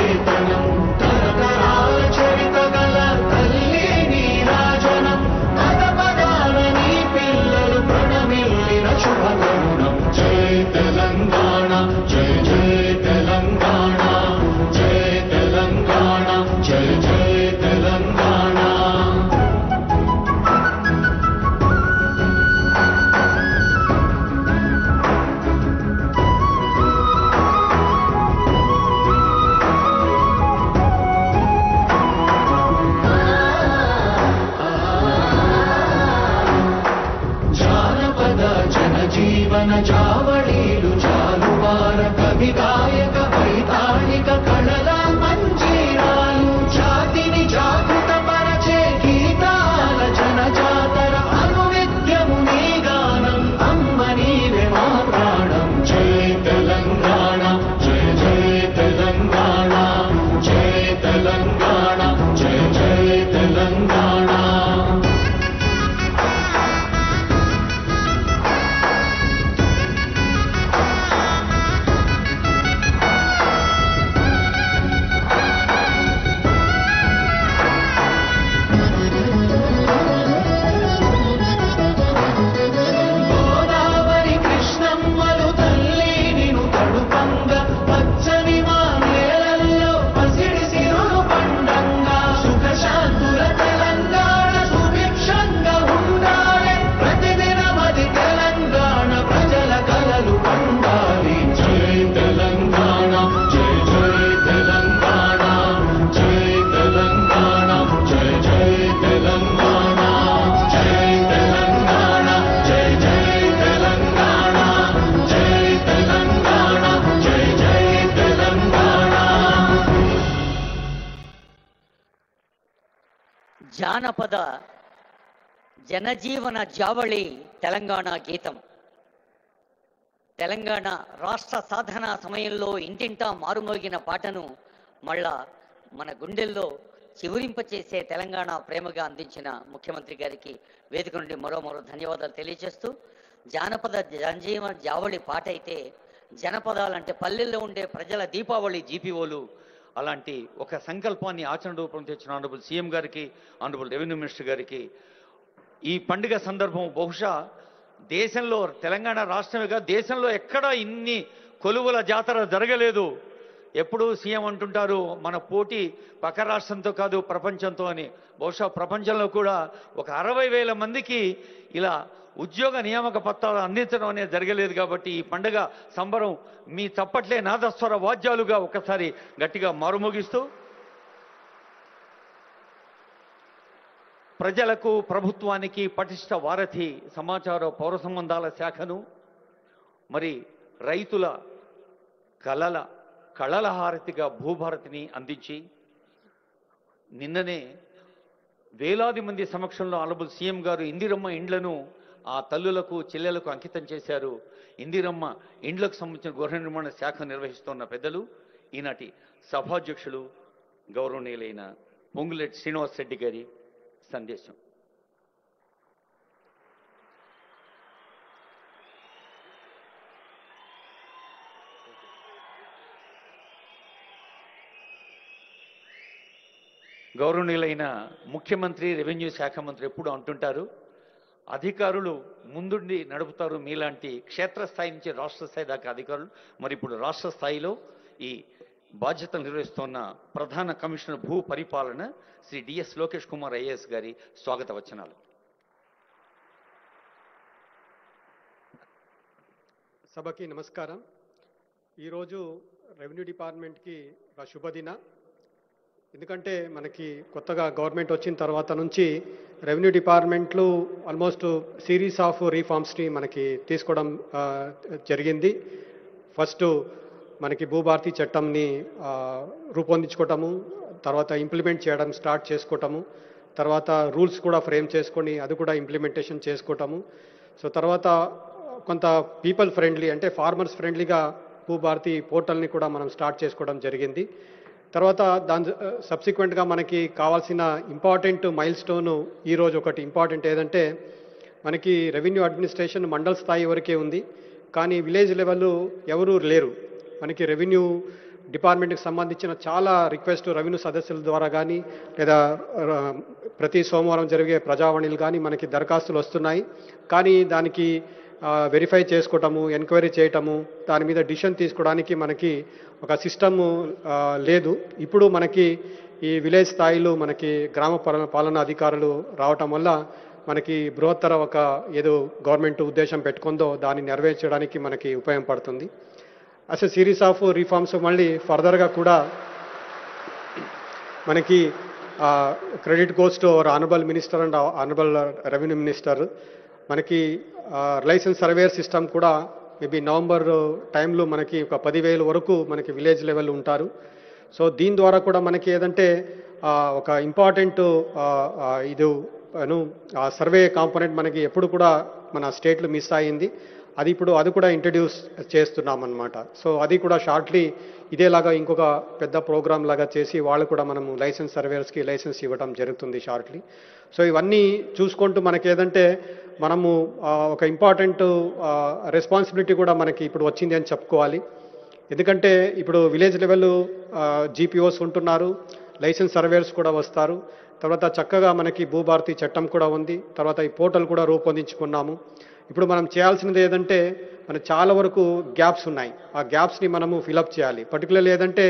చేతనం తరతరాల చరిత గల తల్లి నీరాజనం పద పదాల నీ పిల్లలు ప్రణమిల్లిన శుభతరుణం జై తెలంగాణ జై జై తెలంగాణ జై తెలంగాణ జై జై తెలంగాణ జీవన జావళీలు జాలువార కవి గాయక వైతాళిక కళల మంజీరాలు జాతిని జాగృత పరచే గీతాల జనజాతర అనునిత్యము నీ గానం అమ్మ నీవే మా ప్రాణం జై తెలంగాణ జై జై తెలంగాణ జై తెలంగాణ జై జై తెలంగాణ జానపద జనజీవన జావళి తెలంగాణ గీతం. తెలంగాణ రాష్ట్ర సాధన సమయంలో ఇంటింటా మారుమోగిన పాటను మళ్ళా మన గుండెల్లో చివురింపచేసే తెలంగాణ ప్రేమగా అందించిన ముఖ్యమంత్రి గారికి వేదిక నుండి మరో ధన్యవాదాలు తెలియజేస్తూ, జానపద జనజీవన జావళి పాట అయితే జనపదాలంటే పల్లెల్లో ఉండే ప్రజల దీపావళి జీపీఓలు అలాంటి ఒక సంకల్పాన్ని ఆచరణ రూపం తెచ్చిన ఆనరబుల్ సీఎం గారికి, ఆనరబుల్ రెవెన్యూ మినిస్టర్ గారికి ఈ పండుగ సందర్భం బహుశా దేశంలో, తెలంగాణ రాష్ట్రమేగా దేశంలో ఎక్కడా ఇన్ని కొలువుల జాతర జరగలేదు. ఎప్పుడూ సీఎం అంటుంటారు మన పోటీ పక్క రాష్ట్రంతో కాదు ప్రపంచంతో అని. బహుశా ప్రపంచంలో కూడా ఒక 60,000 మందికి ఇలా ఉద్యోగ నియామక పత్రాలు అందించడం అనేది జరగలేదు. కాబట్టి ఈ పండుగ సంబరం మీ చప్పట్లే నాదస్వర వాద్యాలుగా ఒకసారి గట్టిగా మారుమోగిస్తూ ప్రజలకు ప్రభుత్వానికి పటిష్ట వారధి సమాచార పౌర సంబంధాల శాఖను, మరి రైతుల కళల హారతిగా భూభారతిని అందించి నిన్ననే వేలాది మంది సమక్షంలో ఆనరబుల్ సీఎం గారు ఇందిరమ్మ ఇండ్లను ఆ తల్లులకు చెల్లెలకు అంకితం చేశారు. ఇందిరమ్మ ఇండ్లకు సంబంధించిన గృహ నిర్మాణ శాఖ నిర్వహిస్తున్న పెద్దలు, ఈనాటి సభాధ్యక్షులు గౌరవనీయులైన పొంగులేటి శ్రీనివాస్ రెడ్డి గారి సందేశం. గౌరవనీయులైన ముఖ్యమంత్రి, రెవెన్యూ శాఖ మంత్రి ఎప్పుడు అంటుంటారు, అధికారులు ముందుండి నడుపుతారు మీలాంటి క్షేత్రస్థాయి నుంచి రాష్ట్ర స్థాయి దాకా అధికారులు. మరి ఇప్పుడు రాష్ట్ర స్థాయిలో ఈ బాధ్యతలు నిర్వహిస్తున్న ప్రధాన కమిషనర్ భూ పరిపాలన శ్రీ డిఎస్ లోకేష్ కుమార్ ఐఏఎస్ గారి స్వాగత వచనాలు. సభకి నమస్కారం. ఈరోజు రెవెన్యూ డిపార్ట్మెంట్కి ఒక శుభదిన. ఎందుకంటే మనకి కొత్తగా గవర్నమెంట్ వచ్చిన తర్వాత నుంచి రెవెన్యూ డిపార్ట్మెంట్లో ఆల్మోస్ట్ సిరీస్ ఆఫ్ రీఫార్మ్స్ని మనకి తీసుకోవడం జరిగింది. ఫస్ట్ మనకి భూభారతి చట్టంని రూపొందించుకోవటము, తర్వాత ఇంప్లిమెంట్ చేయడం స్టార్ట్ చేసుకోవటము, తర్వాత రూల్స్ కూడా ఫ్రేమ్ చేసుకొని అది కూడా ఇంప్లిమెంటేషన్ చేసుకోవటము. సో తర్వాత కొంత పీపుల్ ఫ్రెండ్లీ అంటే ఫార్మర్స్ ఫ్రెండ్లీగా భూభారతి పోర్టల్ని కూడా మనం స్టార్ట్ చేసుకోవడం జరిగింది. తర్వాత దాని సబ్సిక్వెంట్గా మనకి కావాల్సిన ఇంపార్టెంట్ మైల్ స్టోను ఈరోజు ఒకటి ఇంపార్టెంట్ ఏదంటే, మనకి రెవెన్యూ అడ్మినిస్ట్రేషన్ మండల్ స్థాయి వరకే ఉంది, కానీ విలేజ్ లెవెల్ ఎవరూ లేరు. మనకి రెవెన్యూ డిపార్ట్మెంట్కి సంబంధించిన చాలా రిక్వెస్ట్ రెవెన్యూ సదస్సుల ద్వారా కానీ లేదా ప్రతి సోమవారం జరిగే ప్రజావాణిలు కానీ మనకి దరఖాస్తులు వస్తున్నాయి. కానీ దానికి వెరిఫై చేసుకోవటము, ఎంక్వైరీ చేయటము, దాని మీద డిసిషన్ తీసుకోవడానికి మనకి ఒక సిస్టమ్ లేదు. ఇప్పుడు మనకి ఈ విలేజ్ స్థాయిలో మనకి గ్రామ పాలనా అధికారులు రావటం వల్ల మనకి బృహత్తర ఒక ఏదో గవర్నమెంట్ ఉద్దేశం పెట్టుకుందో దాన్ని నెరవేర్చడానికి మనకి ఉపయోగపడుతుంది. అస్ ఎ సిరీస్ ఆఫ్ రిఫార్మ్స్ మళ్ళీ ఫర్దర్గా కూడా మనకి credit goes to our honourable minister and honourable revenue minister. మనకి లైసెన్స్ సర్వేయర్ సిస్టమ్ కూడా మేబీ నవంబర్ టైంలో మనకి ఒక 10,000 వరకు మనకి విలేజ్ లెవెల్ ఉంటారు. సో దీని ద్వారా కూడా మనకి ఏదంటే ఒక ఇంపార్టెంట్ ఇది సర్వే కాంపోనెంట్ మనకి ఎప్పుడు కూడా మన స్టేట్లో మిస్ అయింది. అది కూడా ఇంట్రడ్యూస్ చేస్తున్నాం అన్నమాట. సో అది కూడా షార్ట్లీ ఇదేలాగా ఇంకొక పెద్ద ప్రోగ్రామ్ లాగా చేసి వాళ్ళు కూడా మనము లైసెన్స్ సర్వేయర్స్కి లైసెన్స్ ఇవ్వడం జరుగుతుంది షార్ట్లీ. సో ఇవన్నీ చూసుకుంటూ మనకి ఏదంటే మనము ఒక ఇంపార్టెంట్ రెస్పాన్సిబిలిటీ కూడా మనకి ఇప్పుడు వచ్చింది అని చెప్పుకోవాలి. ఎందుకంటే ఇప్పుడు విలేజ్ లెవెల్ జీపీఓస్ ఉంటున్నారు, లైసెన్స్ సర్వేయర్స్ కూడా వస్తారు. తర్వాత చక్కగా మనకి భూభారతి చట్టం కూడా ఉంది. తర్వాత ఈ పోర్టల్ కూడా రూపొందించుకున్నాము. ఇప్పుడు మనం చేయాల్సినది ఏదంటే మనకు చాలా వరకు గ్యాప్స్ ఉన్నాయి. ఆ గ్యాప్స్ని మనము ఫిలప్ చేయాలి. పర్టికులర్లీ ఏదంటే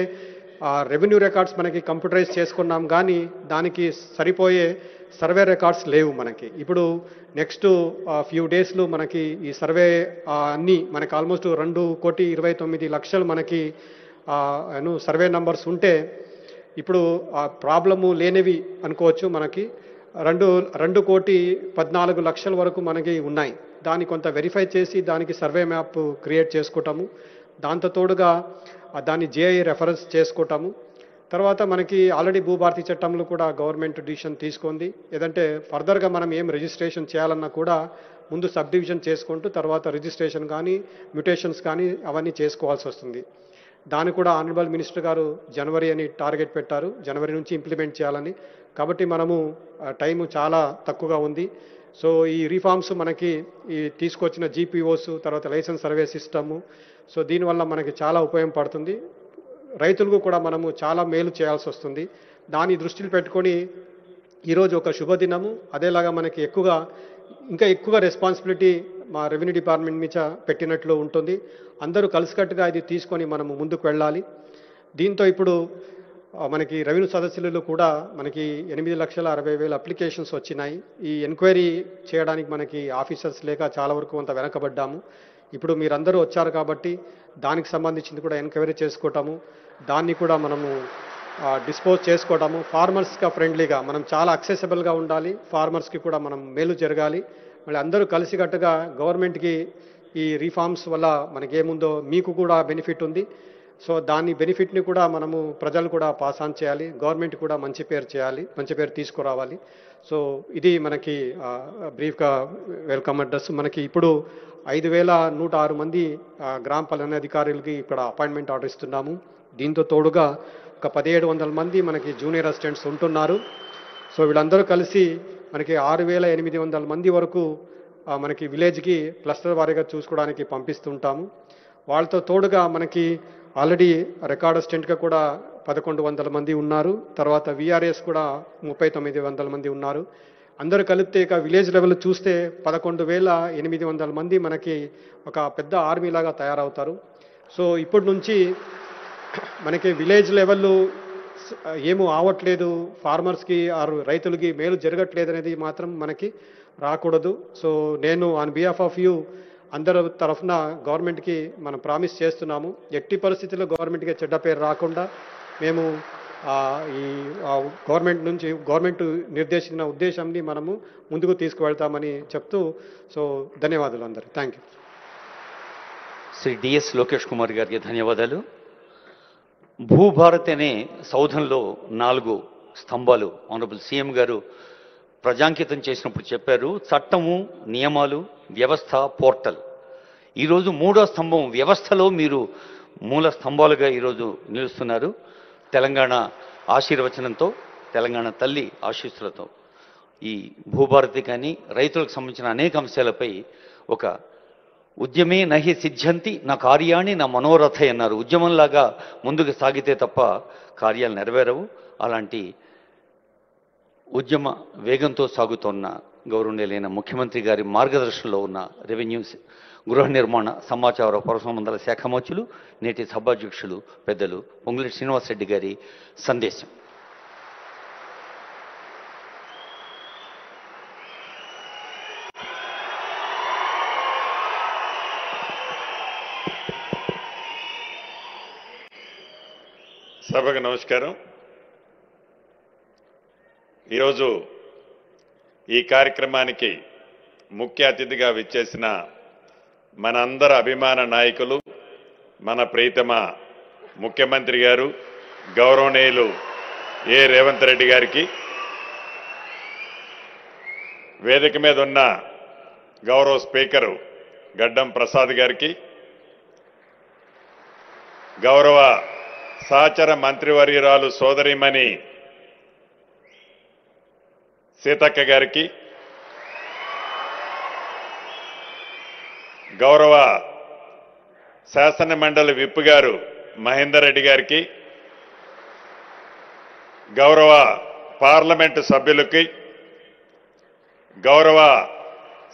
రెవెన్యూ రికార్డ్స్ మనకి కంప్యూటరైజ్ చేసుకున్నాం, కానీ దానికి సరిపోయే సర్వే రికార్డ్స్ లేవు మనకి. ఇప్పుడు నెక్స్ట్ ఫ్యూ డేస్లో మనకి ఈ సర్వే అన్నీ మనకి ఆల్మోస్ట్ 2,29,00,000 మనకి సర్వే నంబర్స్ ఉంటే ఇప్పుడు ప్రాబ్లము లేనివి అనుకోవచ్చు. మనకి 2,14,00,000 వరకు మనకి ఉన్నాయి. దాన్ని కొంత వెరిఫై చేసి దానికి సర్వే మ్యాప్ క్రియేట్ చేసుకోవటము, దాంతో తోడుగా దాన్ని జేఐ రెఫరెన్స్ చేసుకోవటము. తర్వాత మనకి ఆల్రెడీ భూభారతి చట్టంలో కూడా గవర్నమెంట్ డిసిషన్ తీసుకుంది. ఏదంటే ఫర్దర్గా మనం ఏం రిజిస్ట్రేషన్ చేయాలన్నా కూడా ముందు సబ్ డివిజన్ చేసుకుంటూ తర్వాత రిజిస్ట్రేషన్ కానీ మ్యూటేషన్స్ కానీ అవన్నీ చేసుకోవాల్సి వస్తుంది. దాన్ని కూడా ఆనరబుల్ మినిస్టర్ గారు జనవరి అని టార్గెట్ పెట్టారు, జనవరి నుంచి ఇంప్లిమెంట్ చేయాలని. కాబట్టి మనము టైము చాలా తక్కువగా ఉంది. సో ఈ రిఫార్మ్స్ మనకి ఈ తీసుకొచ్చిన జీపీఓస్, తర్వాత లైసెన్స్ సర్వే సిస్టము, సో దీనివల్ల మనకి చాలా ఉపయోగపడుతుంది. రైతులకు కూడా మనము చాలా మేలు చేయాల్సి వస్తుంది. దాన్ని దృష్టిలో పెట్టుకొని ఈరోజు ఒక శుభదినము. అదేలాగా మనకి ఇంకా ఎక్కువగా రెస్పాన్సిబిలిటీ మా రెవెన్యూ డిపార్ట్మెంట్ మీద పెట్టినట్లు ఉంటుంది. అందరూ కలిసికట్టుగా ఇది తీసుకొని మనము ముందుకు వెళ్ళాలి. దీంతో ఇప్పుడు మనకి రెవెన్యూ సదస్సులలో కూడా మనకి 8,60,000 అప్లికేషన్స్ వచ్చినాయి. ఈ ఎంక్వైరీ చేయడానికి మనకి ఆఫీసర్స్ లేక చాలా వరకు కొంత వెనకబడ్డాము. ఇప్పుడు మీరందరూ వచ్చారు కాబట్టి దానికి సంబంధించింది కూడా ఎంక్వైరీ చేసుకోవటము, దాన్ని కూడా మనము డిస్పోజ్ చేసుకోవటము, ఫార్మర్స్గా ఫ్రెండ్లీగా మనం చాలా అక్సెసిబుల్గా ఉండాలి, ఫార్మర్స్కి కూడా మనం మేలు జరగాలి. మళ్ళీ అందరూ కలిసికట్టుగా గవర్నమెంట్కి ఈ రిఫార్మ్స్ వల్ల మనకేముందో మీకు కూడా బెనిఫిట్ ఉంది. సో దాని బెనిఫిట్ని కూడా మనము ప్రజలు కూడా పాస్ ఆన్ చేయాలి, గవర్నమెంట్ కూడా మంచి పేరు తీసుకురావాలి. సో ఇది మనకి బ్రీఫ్గా వెల్కమ్ అడ్రస్. మనకి ఇప్పుడు 5,106 మంది గ్రామ పాలనా అధికారులకి ఇక్కడ అపాయింట్మెంట్ ఆర్డర్ ఇస్తున్నాము. దీంతో తోడుగా ఒక 1,700 మంది మనకి జూనియర్ అసిస్టెంట్స్ ఉంటున్నారు. సో వీళ్ళందరూ కలిసి మనకి 6,800 మంది వరకు మనకి విలేజ్కి క్లస్టర్ వారీగా చూసుకోవడానికి పంపిస్తుంటాము. వాళ్ళతో తోడుగా మనకి ఆల్రెడీ రికార్డ్ అసిస్టెంట్గా కూడా 1,100 మంది ఉన్నారు. తర్వాత విఆర్ఎస్ కూడా 39,000 మంది ఉన్నారు. అందరూ కలిపితే ఇక విలేజ్ లెవెల్ చూస్తే 11,800 మంది మనకి ఒక పెద్ద ఆర్మీ లాగా తయారవుతారు. సో ఇప్పటి నుంచి మనకి విలేజ్ లెవెల్ ఏమో ఆవట్లేదు, ఫార్మర్స్కి రైతులకి మేలు జరగట్లేదు అనేది మాత్రం మనకి రాకూడదు. సో నేను ఆన్ బిహాఫ్ ఆఫ్ యూ అందరి తరఫున గవర్నమెంట్కి మనం ప్రామిస్ చేస్తున్నాము, ఎట్టి పరిస్థితుల్లో గవర్నమెంట్కి చెడ్డ పేరు రాకుండా మేము ఈ గవర్నమెంట్ నిర్దేశించిన ఉద్దేశాన్ని మనము ముందుకు తీసుకువెళ్తామని చెప్తూ, సో ధన్యవాదాలు అందరూ. Thank you. Shri DS Lokesh Kumar గారికి ధన్యవాదాలు. భూభారత్ అనే సౌధంలో 4 స్తంభాలు ఆనరబుల్ సీఎం గారు ప్రజాంకితం చేసినప్పుడు చెప్పారు, చట్టము, నియమాలు, వ్యవస్థ, పోర్టల్. ఈరోజు 3వ స్తంభం వ్యవస్థలో మీరు మూల స్తంభాలుగా ఈరోజు నిలుస్తున్నారు. తెలంగాణ ఆశీర్వచనంతో, తెలంగాణ తల్లి ఆశీస్సులతో ఈ భూభారతి కానీ రైతులకు సంబంధించిన అనేక అంశాలపై ఒక ఉద్యమే నహి సిద్ధ్యంతి నా కార్యాణి నా మనోరథ అన్నారు. ఉద్యమంలాగా ముందుకు సాగితే తప్ప కార్యాలు నెరవేరవు. అలాంటి ఉద్యమ వేగంతో సాగుతున్న గౌరవనీయులైన ముఖ్యమంత్రి గారి మార్గదర్శనంలో ఉన్న రెవెన్యూ, గృహ నిర్మాణ, సమాచార, పౌర సంబంధాల శాఖ మంత్రులు, నేటి సభాధ్యక్షులు పెద్దలు పొంగులేటి శ్రీనివాసరెడ్డి గారి సందేశం. సభకు నమస్కారం. ఈరోజు ఈ కార్యక్రమానికి ముఖ్య అతిథిగా విచ్చేసిన మనందరి అభిమాన నాయకులు, మన ప్రీతమ ముఖ్యమంత్రి గారు గౌరవనీయులు ఏ రేవంత్ రెడ్డి గారికి, వేదిక మీద ఉన్న గౌరవ స్పీకరు గడ్డం ప్రసాద్ గారికి, గౌరవ సహచర మంత్రివర్యురాలు సోదరిమణి సీతక్క గారికి, గౌరవ శాసన మండలి విప్ గారు మహేందర్ రెడ్డి గారికి, గౌరవ పార్లమెంటు సభ్యులకి, గౌరవ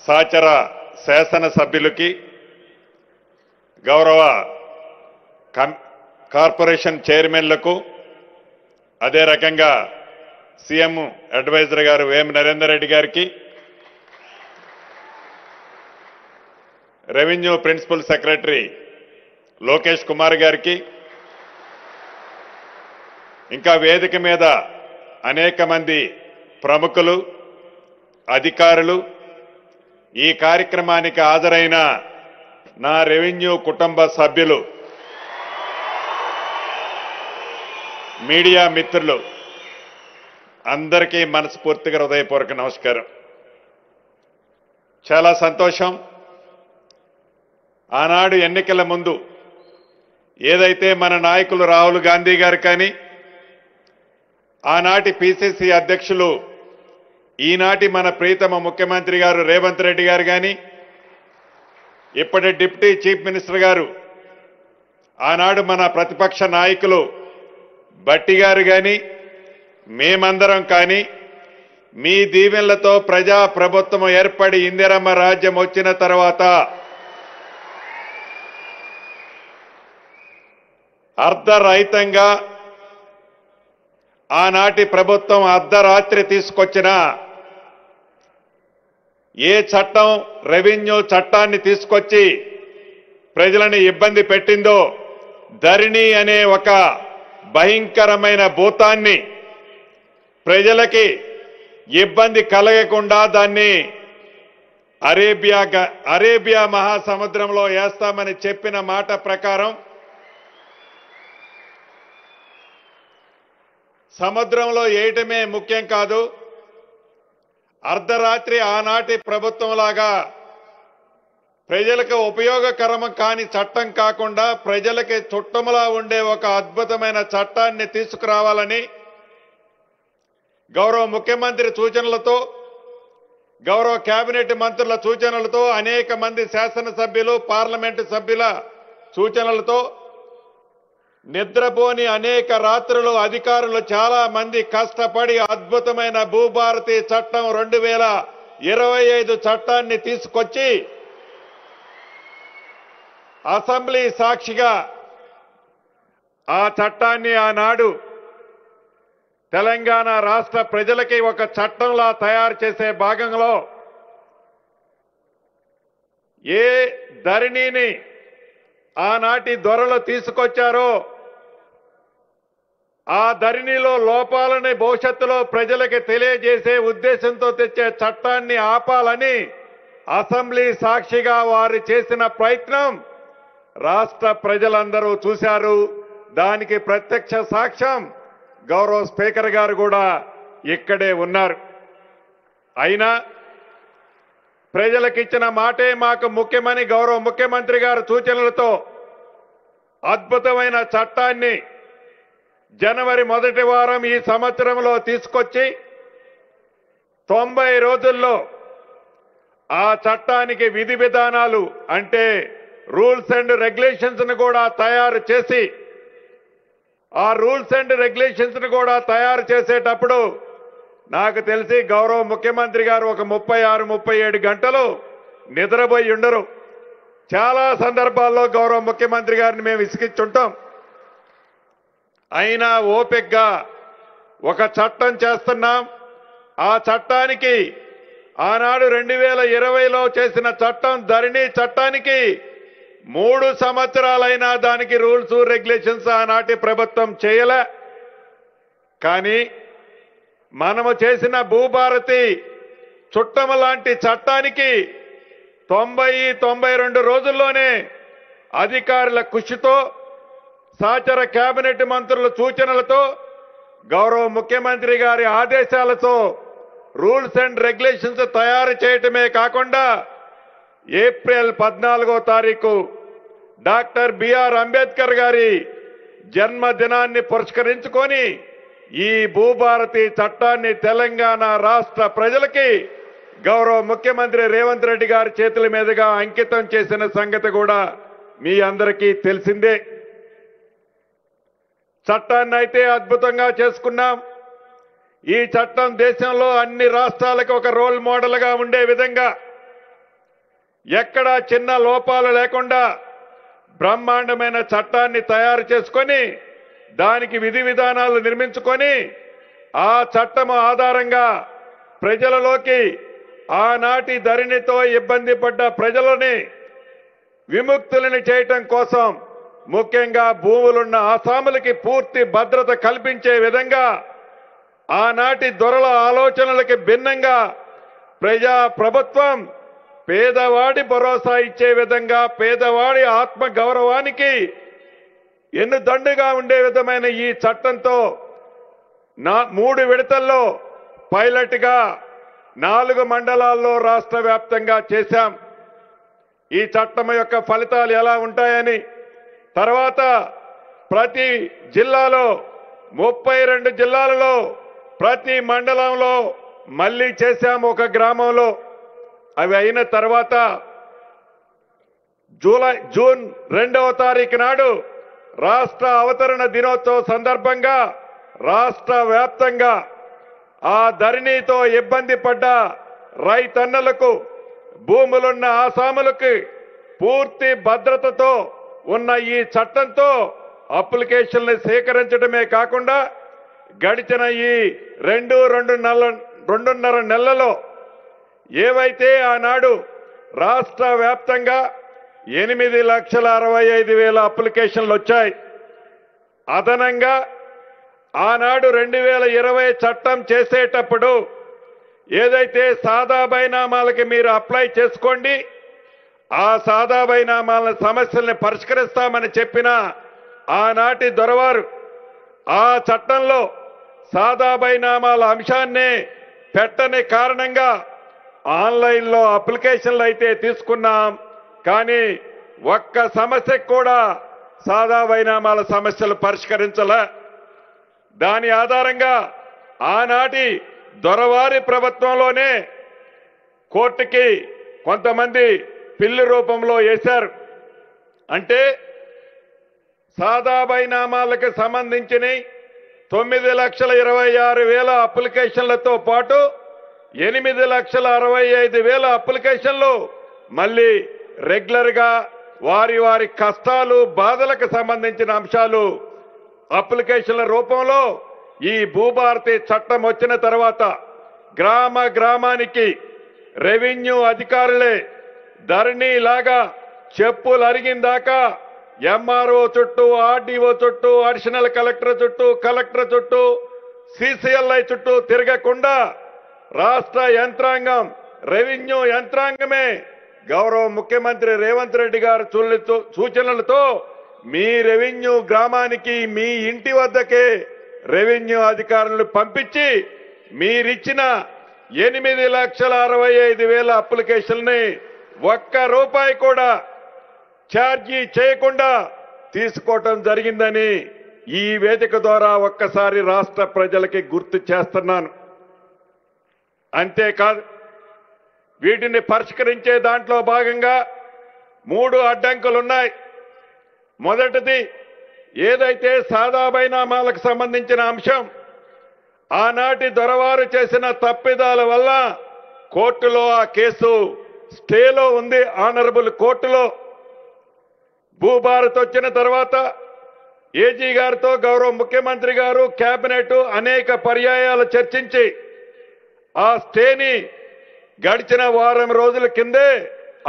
సహచర శాసన సభ్యులకి, గౌరవ కార్పొరేషన్ చైర్మన్లకు, అదే రకంగా సీఎం అడ్వైజర్ గారు వేం నరేందర్ రెడ్డి గారికి, revenue principal secretary Lokesh Kumar గారికి, ఇంకా వేదిక మీద అనేక మంది ప్రముఖులు, అధికారులు, ఈ కార్యక్రమానికి హాజరైన నా రెవెన్యూ కుటుంబ సభ్యులు, మీడియా మిత్రులు అందరికీ మనస్ఫూర్తిగా హృదయపూర్వక నమస్కారం. చాలా సంతోషం. ఆనాడు ఎన్నికల ముందు ఏదైతే మన నాయకులు రాహుల్ గాంధీ గారు కానీ, ఆనాటి పిసిసి అధ్యక్షులు ఈనాటి మన ప్రీతమ ముఖ్యమంత్రి గారు రేవంత్ రెడ్డి గారు కానీ, ఇప్పటి డిప్యూటీ చీఫ్ మినిస్టర్ గారు, ఆనాడు మన ప్రతిపక్ష నాయకులు భట్టి గారు కానీ, మేమందరం కానీ మీ దీవెనలతో ప్రజా ప్రభుత్వం ఏర్పడి ఇందిరమ్మ రాజ్యం వచ్చిన తర్వాత అర్ధరహితంగా ఆనాటి ప్రభుత్వం అర్ధరాత్రి తీసుకొచ్చిన ఏ చట్టం, రెవెన్యూ చట్టాన్ని తీసుకొచ్చి ప్రజలను ఇబ్బంది పెట్టిందో, ధరణి అనే ఒక భయంకరమైన భూతాన్ని ప్రజలకి ఇబ్బంది కలగకుండా దాన్ని అరేబియా మహాసముద్రంలో వేస్తామని చెప్పిన మాట ప్రకారం సముద్రంలో వేయటమే ముఖ్యం కాదు, అర్ధరాత్రి ఆనాటి ప్రభుత్వంలాగా ప్రజలకు ఉపయోగకరం కాని చట్టం కాకుండా ప్రజలకి చుట్టములా ఉండే ఒక అద్భుతమైన చట్టాన్ని తీసుకురావాలని గౌరవ ముఖ్యమంత్రి సూచనలతో, గౌరవ కేబినెట్ మంత్రుల సూచనలతో, అనేక మంది శాసనసభ్యులు, పార్లమెంటు సభ్యుల సూచనలతో, నిద్రపోని అనేక రాత్రులు అధికారులు చాలా మంది కష్టపడి అద్భుతమైన భూభారతి చట్టం 2025 చట్టాన్ని తీసుకొచ్చి అసెంబ్లీ సాక్షిగా ఆ చట్టాన్ని ఆనాడు తెలంగాణ రాష్ట్ర ప్రజలకి ఒక చట్టంలా తయారు చేసే భాగంలో ఏ ధరణిని ఆనాటి దొరలు తీసుకొచ్చారో ఆ ధరణిలో లోపాలని భవిష్యత్తులో ప్రజలకి తెలియజేసే ఉద్దేశంతో తెచ్చే చట్టాన్ని ఆపాలని అసెంబ్లీ సాక్షిగా వారు చేసిన ప్రయత్నం రాష్ట్ర ప్రజలందరూ చూశారు. దానికి ప్రత్యక్ష సాక్ష్యం గౌరవ స్పీకర్ గారు కూడా ఇక్కడే ఉన్నారు. అయినా ప్రజలకిచ్చిన మాటే మాకు ముఖ్యమని గౌరవ ముఖ్యమంత్రి గారి సూచనలతో అద్భుతమైన చట్టాన్ని జనవరి మొదటి వారం ఈ సంవత్సరంలో తీసుకొచ్చి 90 రోజుల్లో ఆ చట్టానికి విధి విధానాలు అంటే రూల్స్ అండ్ రెగ్యులేషన్స్ ను కూడా తయారు చేసి ఆ రూల్స్ అండ్ రెగ్యులేషన్స్ ను కూడా తయారు చేసేటప్పుడు నాకు తెలిసి గౌరవ ముఖ్యమంత్రి గారు ఒక 36-37 గంటలు నిద్రపోయి ఉండరు. చాలా సందర్భాల్లో గౌరవ ముఖ్యమంత్రి గారిని మేము విసిగించుంటాం. అయినా ఓపికగా ఒక చట్టం చేస్తున్నాం. ఆ చట్టానికి ఆనాడు 2020లో చేసిన చట్టం ధరణి చట్టానికి 3 సంవత్సరాలైనా దానికి రూల్స్ రెగ్యులేషన్స్ ఆనాటి ప్రభుత్వం చేయలే. కానీ మనము చేసిన భూభారతి చుట్టం లాంటి చట్టానికి 90-92 రోజుల్లోనే అధికారుల కృషితో సహచర కేబినెట్ మంత్రుల సూచనలతో గౌరవ ముఖ్యమంత్రి గారి ఆదేశాలతో రూల్స్ అండ్ రెగ్యులేషన్స్ తయారు చేయటమే కాకుండా ఏప్రిల్ 14వ తారీఖు డాక్టర్ బిఆర్ అంబేద్కర్ గారి జన్మదినాన్ని పురస్కరించుకొని ఈ భూభారతి చట్టాన్ని తెలంగాణ రాష్ట్ర ప్రజలకి గౌరవ ముఖ్యమంత్రి రేవంత్ రెడ్డి గారి చేతుల మీదుగా అంకితం చేసిన సంగతి కూడా మీ అందరికీ తెలిసిందే. చట్టాన్ని అయితే అద్భుతంగా చేసుకున్నాం. ఈ చట్టం దేశంలో అన్ని రాష్ట్రాలకు ఒక రోల్ మోడల్గా ఉండే విధంగా ఎక్కడా చిన్న లోపాలు లేకుండా బ్రహ్మాండమైన చట్టాన్ని తయారు చేసుకొని దానికి విధి విధానాలు నిర్మించుకొని ఆ చట్టము ఆధారంగా ప్రజలలోకి ఆనాటి ధరణితో ఇబ్బంది పడ్డ ప్రజలని విముక్తులని చేయటం కోసం ముఖ్యంగా భూములున్న ఆసాములకి పూర్తి భద్రత కల్పించే విధంగా ఆనాటి దొరల ఆలోచనలకి భిన్నంగా ప్రజా ప్రభుత్వం పేదవాడి భరోసా ఇచ్చే విధంగా పేదవాడి ఆత్మ గౌరవానికి ఎన్నుదండుగా ఉండే విధమైన ఈ చట్టంతో 3 విడతల్లో పైలట్ గా 4 మండలాల్లో రాష్ట్ర వ్యాప్తంగా చేశాం. ఈ చట్టం యొక్క ఫలితాలు ఎలా ఉంటాయని తర్వాత ప్రతి జిల్లాలో 32 జిల్లాలలో ప్రతి మండలంలో మళ్లీ చేశాం ఒక గ్రామంలో. అవి అయిన తర్వాత జూన్ 2వ తారీఖు నాడు రాష్ట్ర అవతరణ దినోత్సవ సందర్భంగా రాష్ట్ర వ్యాప్తంగా ఆ ధరణితో ఇబ్బంది పడ్డ రైతన్నలకు భూములున్న ఆసాములకు పూర్తి భద్రతతో ఉన్న ఈ చట్టంతో అప్లికేషన్లు సేకరించడమే కాకుండా గడిచిన ఈ 2.5 నెలలలో ఏవైతే ఆనాడు రాష్ట్ర వ్యాప్తంగా 8,65,000 అప్లికేషన్లు వచ్చాయి. అదనంగా ఆనాడు 2020 చట్టం చేసేటప్పుడు ఏదైతే సాదా బైనామాలకి మీరు అప్లై చేసుకోండి, ఆ సాదా బైనామాల సమస్యల్ని పరిష్కరిస్తామని చెప్పిన ఆనాటి దొరవారు ఆ చట్టంలో సాదా బైనామాల అంశాన్నే పెట్టని కారణంగా ఆన్లైన్లో అప్లికేషన్లు అయితే తీసుకున్నాం. కానీ ఒక్క సమస్యకు కూడా సాదా బైనామాల సమస్యలు పరిష్కరించలే. దాని ఆధారంగా ఆనాటి దొరవారి ప్రభుత్వంలోనే కోర్టుకి కొంతమంది పిల్లి రూపంలో వేశారు. అంటే సాదా బైనామాలకు సంబంధించిన 9,26,000 అప్లికేషన్లతో పాటు 8,65,000 అప్లికేషన్లు మళ్ళీ రెగ్యులర్ గా వారి వారి కష్టాలు బాధలకు సంబంధించిన అంశాలు అప్లికేషన్ల రూపంలో ఈ భూభారతి చట్టం వచ్చిన తర్వాత గ్రామ గ్రామానికి రెవెన్యూ అధికారులే ధరణి లాగా చెప్పులు అరిగిందాకా ఎంఆర్ఓ చుట్టూ, ఆర్డీఓ చుట్టూ, అడిషనల్ కలెక్టర్ చుట్టూ, కలెక్టర్ చుట్టూ, సిసిఎల్ఐ చుట్టూ తిరగకుండా రాష్ట్ర యంత్రాంగం రెవెన్యూ యంత్రాంగమే గౌరవ ముఖ్యమంత్రి రేవంత్ రెడ్డి గారి సూచనలతో మీ రెవెన్యూ గ్రామానికి మీ ఇంటి వద్దకే రెవెన్యూ అధికారులను పంపించి మీరిచ్చిన 8,65,000 అప్లికేషన్ని ₹1 కూడా ఛార్జీ చేయకుండా తీసుకోవటం జరిగిందని ఈ వేదిక ద్వారా ఒక్కసారి రాష్ట్ర ప్రజలకి గుర్తు చేస్తున్నాను. అంతేకాదు వీటిని పరిష్కరించే దాంట్లో భాగంగా 3 అడ్డంకులున్నాయి. మొదటిది ఏదైతే సాదా బైనామాలకు సంబంధించిన అంశం, ఆనాటి దొరవారు చేసిన తప్పిదాల వల్ల కోర్టులో ఆ కేసు స్టేలో ఉంది. ఆనరబుల్ కోర్టులో భూభారత్ వచ్చిన తర్వాత ఏజీ గారితో గౌరవ ముఖ్యమంత్రి గారు కేబినెట్ అనేక పర్యాయాలు చర్చించి ఆ స్టేని గడిచిన వారం రోజుల కిందే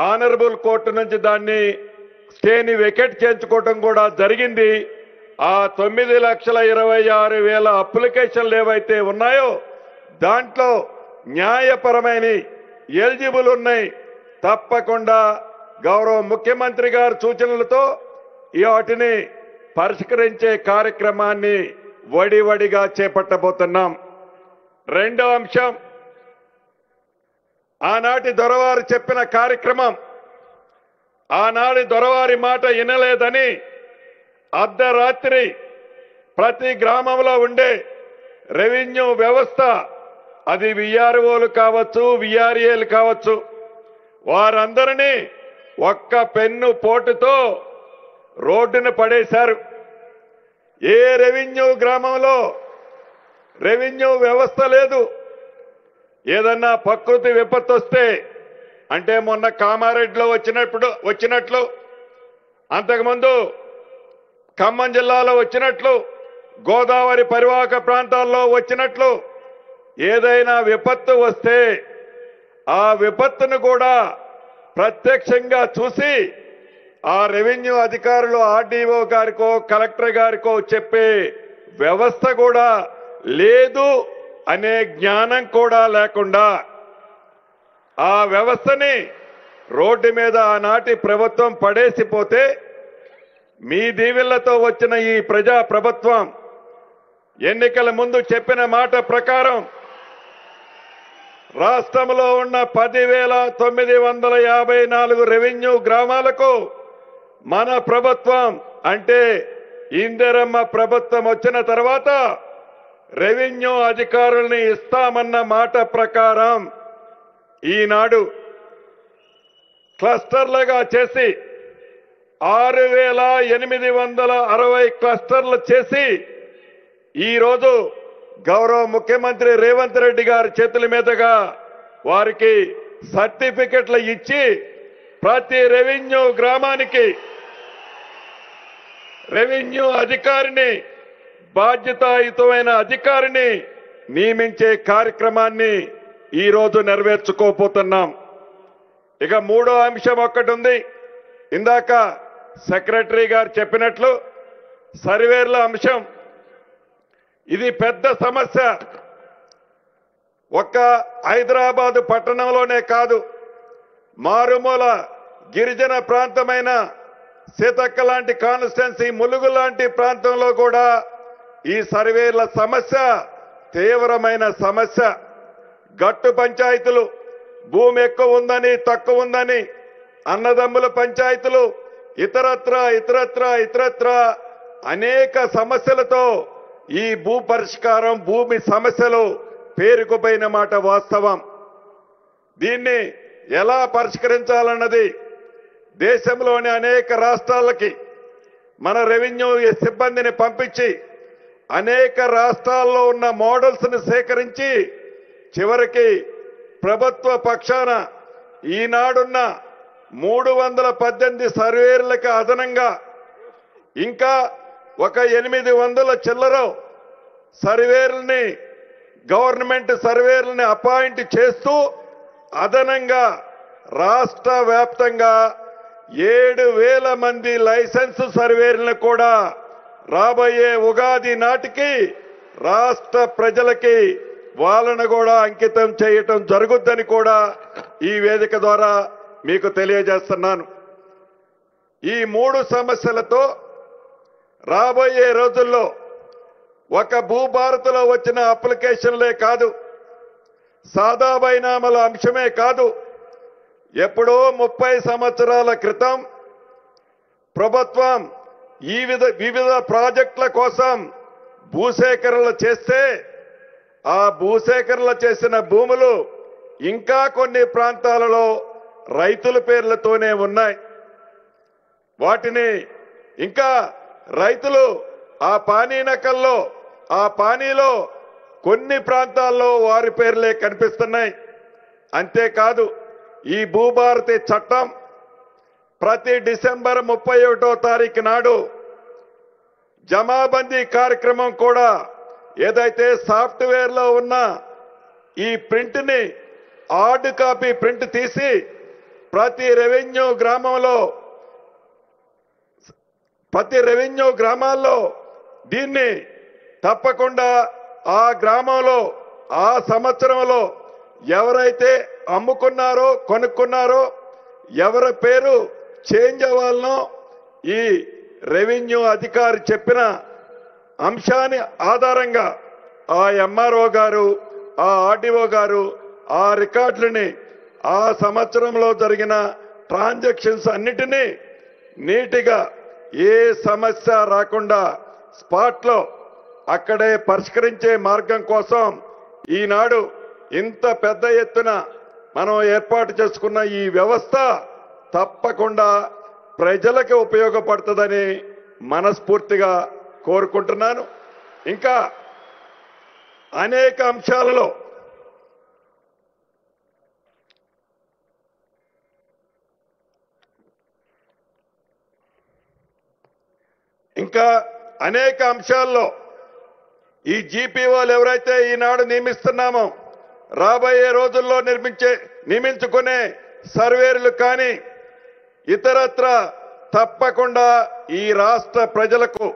ఆనరబుల్ కోర్టు నుంచి దాన్ని స్టేని వెకెట్ చేయించుకోవడం కూడా జరిగింది. ఆ 9,26,000 అప్లికేషన్లు ఏవైతే ఉన్నాయో దాంట్లో న్యాయపరమైన ఎలిజిబుల్ ఉన్నాయి. తప్పకుండా గౌరవ ముఖ్యమంత్రి గారి సూచనలతో వాటిని పరిష్కరించే కార్యక్రమాన్ని వడివడిగా చేపట్టబోతున్నాం. రెండో అంశం, ఆనాటి దొరవారు చెప్పిన కార్యక్రమం, ఆనాటి దొరవారి మాట వినలేదని అర్ధరాత్రి ప్రతి గ్రామంలో ఉండే రెవెన్యూ వ్యవస్థ, అది విఆర్ఓలు కావచ్చు, విఆర్ఏలు కావచ్చు, వారందరినీ ఒక్క పెన్ను పోటుతో రోడ్డును పడేశారు. ఏ రెవెన్యూ గ్రామంలో రెవెన్యూ వ్యవస్థ లేదు. ఏదన్నా ప్రకృతి విపత్తు వస్తే, అంటే మొన్న కామారెడ్డిలో వచ్చినట్లు, అంతకుముందు ఖమ్మం జిల్లాలో వచ్చినట్లు, గోదావరి పరివాహక ప్రాంతాల్లో వచ్చినట్లు ఏదైనా విపత్తు వస్తే ఆ విపత్తును కూడా ప్రత్యక్షంగా చూసి ఆ రెవెన్యూ అధికారులు ఆర్డీఓ గారికో కలెక్టర్ గారికో చెప్పే వ్యవస్థ కూడా లేదు అనే జ్ఞానం కూడా లేకుండా ఆ వ్యవస్థని రోడ్డు మీద ఆనాటి ప్రభుత్వం పడేసిపోతే, మీ దీవెళ్లతో వచ్చిన ఈ ప్రజా ప్రభుత్వం ఎన్నికల ముందు చెప్పిన మాట ప్రకారం రాష్ట్రంలో ఉన్న 10,954 రెవెన్యూ గ్రామాలకు మన ప్రభుత్వం, అంటే ఇందిరమ్మ ప్రభుత్వం వచ్చిన తర్వాత రెవెన్యూ అధికారుల్ని ఇస్తామన్న మాట ప్రకారం ఈనాడు క్లస్టర్లుగా చేసి 6,860 క్లస్టర్లు చేసి ఈరోజు గౌరవ ముఖ్యమంత్రి రేవంత్ రెడ్డి గారి చేతుల మీదుగా వారికి సర్టిఫికెట్లు ఇచ్చి ప్రతి రెవెన్యూ గ్రామానికి రెవెన్యూ అధికారిని, బాధ్యతాయుతమైన అధికారిని నియమించే కార్యక్రమాన్ని ఈరోజు నెరవేర్చుకోబోతున్నాం. ఇక మూడో అంశం ఒక్కటి ఉంది. ఇందాక సెక్రటరీ గారు చెప్పినట్లు సర్వేర్ల అంశం, ఇది పెద్ద సమస్య. ఒక్క హైదరాబాదు పట్టణంలోనే కాదు, మారుమూల గిరిజన ప్రాంతమైన సీతక్క లాంటి కాన్స్టిట్యున్సీ, ములుగు లాంటి ప్రాంతంలో కూడా ఈ సర్వేల సమస్య తీవ్రమైన సమస్య. గట్టు పంచాయతీలు, భూమి ఎక్కువ ఉందని తక్కువ ఉందని, అన్నదమ్ముల పంచాయతీలు, ఇతరత్ర అనేక సమస్యలతో ఈ భూ పరిష్కారం, భూమి సమస్యలు పేరుకుపోయిన మాట వాస్తవం. దీన్ని ఎలా పరిష్కరించాలన్నది దేశంలోని అనేక రాష్ట్రాలకి మన రెవెన్యూ సిబ్బందిని పంపించి అనేక రాష్ట్రాల్లో ఉన్న మోడల్స్ ని సేకరించి చివరికి ప్రభుత్వ పక్షాన ఈనాడున్న 318 సర్వేర్లకు అదనంగా ఇంకా ఒక 800 చిల్లర సర్వేర్లని, గవర్నమెంట్ సర్వేర్లని అపాయింట్ చేస్తూ అదనంగా రాష్ట్ర వ్యాప్తంగా 7,000 మంది లైసెన్స్ సర్వేర్లను కూడా రాబోయే ఉగాది నాటికి రాష్ట్ర ప్రజలకి వాళ్ళను కూడా అంకితం చేయటం జరుగుద్దని కూడా ఈ వేదిక ద్వారా మీకు తెలియజేస్తున్నాను. ఈ 3 సమస్యలతో రాబోయే రోజుల్లో ఒక భూభారత్లో వచ్చిన అప్లికేషన్లే కాదు, సాదా బైనామాల అంశమే కాదు, ఎప్పుడో 30 సంవత్సరాల క్రితం ప్రభుత్వం వివిధ ప్రాజెక్టుల కోసం భూసేకరణలు చేస్తే ఆ భూసేకరణలు చేసిన భూములు ఇంకా కొన్ని ప్రాంతాలలో రైతుల పేర్లతోనే ఉన్నాయి. వాటిని ఇంకా రైతులు ఆ పానీ నకల్లో ఆ పానీలో కొన్ని ప్రాంతాల్లో వారి పేర్లే కనిపిస్తున్నాయి. అంతేకాదు ఈ భూభారతి చట్టం ప్రతి డిసెంబర్ 31వ తారీఖు నాడు జమాబందీ కార్యక్రమం కూడా ఏదైతే సాఫ్ట్వేర్లో ఉన్న ఈ ప్రింట్ని హార్డ్ కాపీ ప్రింట్ తీసి ప్రతి రెవెన్యూ గ్రామాల్లో దీన్ని తప్పకుండా ఆ గ్రామంలో ఆ సంవత్సరంలో ఎవరైతే అమ్ముకున్నారో కొనుక్కున్నారో ఎవరి పేరు చేంజ్ అవ్వాలనో ఈ రెవెన్యూ అధికారి చెప్పిన అంశాన్ని ఆధారంగా ఆ ఎంఆర్ఓ గారు ఆ ఆర్డీఓ గారు ఆ రికార్డులని ఆ సంవత్సరంలో జరిగిన ట్రాన్సాక్షన్స్ అన్నిటినీ నీటిగా ఏ సమస్య రాకుండా స్పాట్లో అక్కడే పరిష్కరించే మార్గం కోసం ఈనాడు ఇంత పెద్ద ఎత్తున మనం ఏర్పాటు చేసుకున్న ఈ వ్యవస్థ తప్పకుండా ప్రజలకు ఉపయోగపడుతుందని మనస్ఫూర్తిగా కోరుకుంటున్నాను. ఇంకా అనేక అంశాలలో ఈ జీపీఓలు ఎవరైతే ఈనాడు నియమిస్తున్నామో రాబోయే రోజుల్లో నియమించుకునే సర్వేర్లు కానీ ఇతరత్ర తప్పకుండా ఈ రాష్ట్ర ప్రజలకు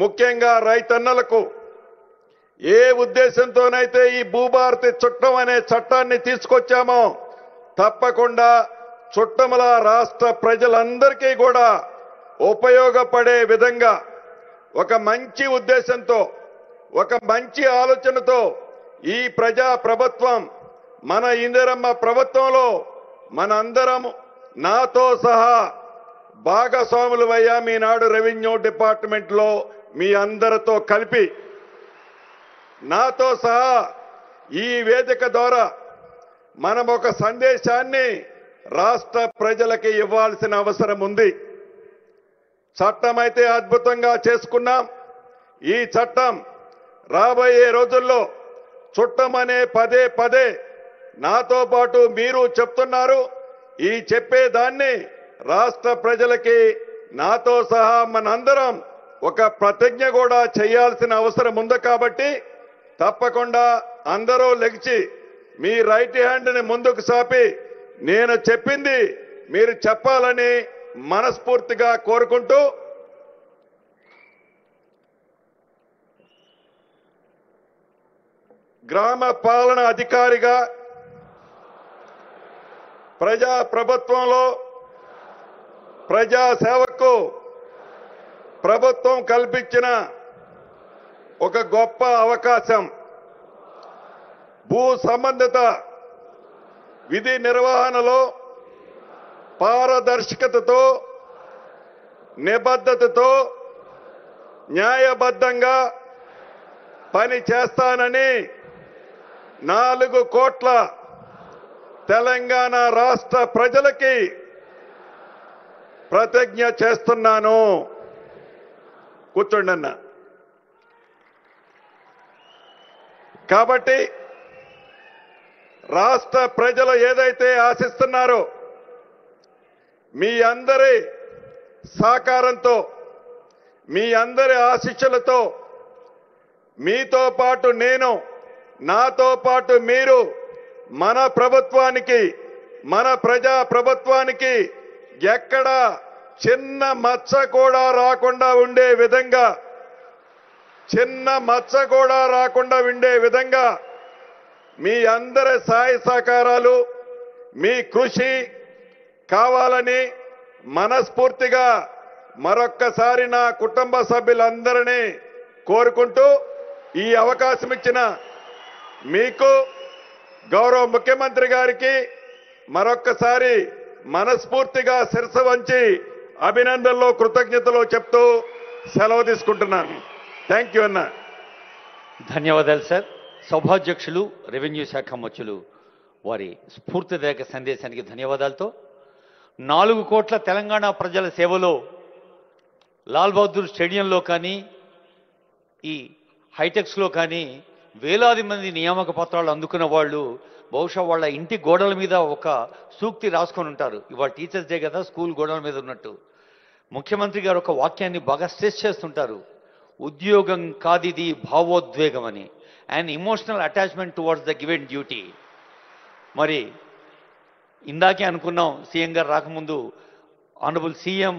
ముఖ్యంగా రైతన్నలకు ఏ ఉద్దేశంతోనైతే ఈ భూభారతి చట్టం అనే చట్టాన్ని తీసుకొచ్చామో తప్పకుండా చుట్టముల రాష్ట్ర ప్రజలందరికీ కూడా ఉపయోగపడే విధంగా ఒక మంచి ఉద్దేశంతో ఒక మంచి ఆలోచనతో ఈ ప్రజా ప్రభుత్వం మన ఇందిరమ్మ ప్రభుత్వంలో మనందరం నాతో సహా భాగస్వాములమయ్యా ఈనాడు రెవెన్యూ డిపార్ట్మెంట్లో మీ అందరితో కలిపి నాతో సహా ఈ వేదిక ద్వారా మనం ఒక సందేశాన్ని రాష్ట్ర ప్రజలకి ఇవ్వాల్సిన అవసరం ఉంది. చట్టం అయితే అద్భుతంగా చేసుకున్నాం. ఈ చట్టం రాబోయే రోజుల్లో చుట్టమనే పదే పదే నాతో పాటు మీరు చెప్తున్నారు. ఈ చెప్పేదాన్ని రాష్ట్ర ప్రజలకి నాతో సహా మనందరం ఒక ప్రతిజ్ఞ కూడా చేయాల్సిన అవసరం ఉంది. కాబట్టి తప్పకుండా అందరూ లెగిచి మీ రైట్ హ్యాండ్ని ముందుకు సాపి నేను చెప్పింది మీరు చెప్పాలని మనస్ఫూర్తిగా కోరుకుంటూ గ్రామ పాలన అధికారిగా ప్రజా ప్రభుత్వంలో ప్రజా సేవకు ప్రభుత్వం కల్పించిన ఒక గొప్ప అవకాశం. భూ సంబంధిత విధి నిర్వహణలో పారదర్శకతతో నిబద్ధతతో న్యాయబద్ధంగా పని చేస్తానని 4 కోట్ల తెలంగాణ రాష్ట్ర ప్రజలకి ప్రతిజ్ఞ చేస్తున్నాను. కూర్చోండి అన్న. కాబట్టి రాష్ట్ర ప్రజలు ఏదైతే ఆశిస్తున్నారో మీ అందరి సహకారంతో మీ అందరి ఆశీస్సులతో మీతో పాటు నేను నాతో పాటు మీరు మన ప్రభుత్వానికి మన ప్రజా ప్రభుత్వానికి ఎక్కడ చిన్న మచ్చ కూడా రాకుండా ఉండే విధంగా మీ అందరి సహాయ సహకారాలు మీ కృషి కావాలని మనస్ఫూర్తిగా మరొక్కసారి నా కుటుంబ సభ్యులందరినీ కోరుకుంటూ ఈ అవకాశం ఇచ్చిన మీకు గౌరవ ముఖ్యమంత్రి గారికి మరొక్కసారి మనస్ఫూర్తిగా శిరస్సు వంచి అభినందనలు కృతజ్ఞతలు చెప్తూ సెలవు తీసుకుంటున్నాను. థ్యాంక్ యూ అన్న. ధన్యవాదాలు సార్. సభాధ్యక్షులు రెవెన్యూ శాఖ మంత్రులు వారి స్ఫూర్తిదాయక సందేశానికి ధన్యవాదాలతో 4 కోట్ల తెలంగాణ ప్రజల సేవలో లాల్ బహదూర్ స్టేడియంలో కానీ ఈ హైటెక్స్లో కానీ వేలాది మంది నియామక పత్రాలు అందుకున్న వాళ్ళు బహుశా వాళ్ళ ఇంటి గోడల మీద ఒక సూక్తి రాసుకొని ఉంటారు. ఇవాళ టీచర్స్ డే కదా, స్కూల్ గోడల మీద ఉన్నట్టు. ముఖ్యమంత్రి గారు ఒక వాక్యాన్ని బాగా స్ట్రెస్ చేస్తుంటారు. ఉద్యోగం కాదిది భావోద్వేగం అని, and emotional attachment towards the given duty. మరి ఇందాకే అనుకున్నాం, సీఎం గారు రాకముందు ఆనరబుల్ సీఎం,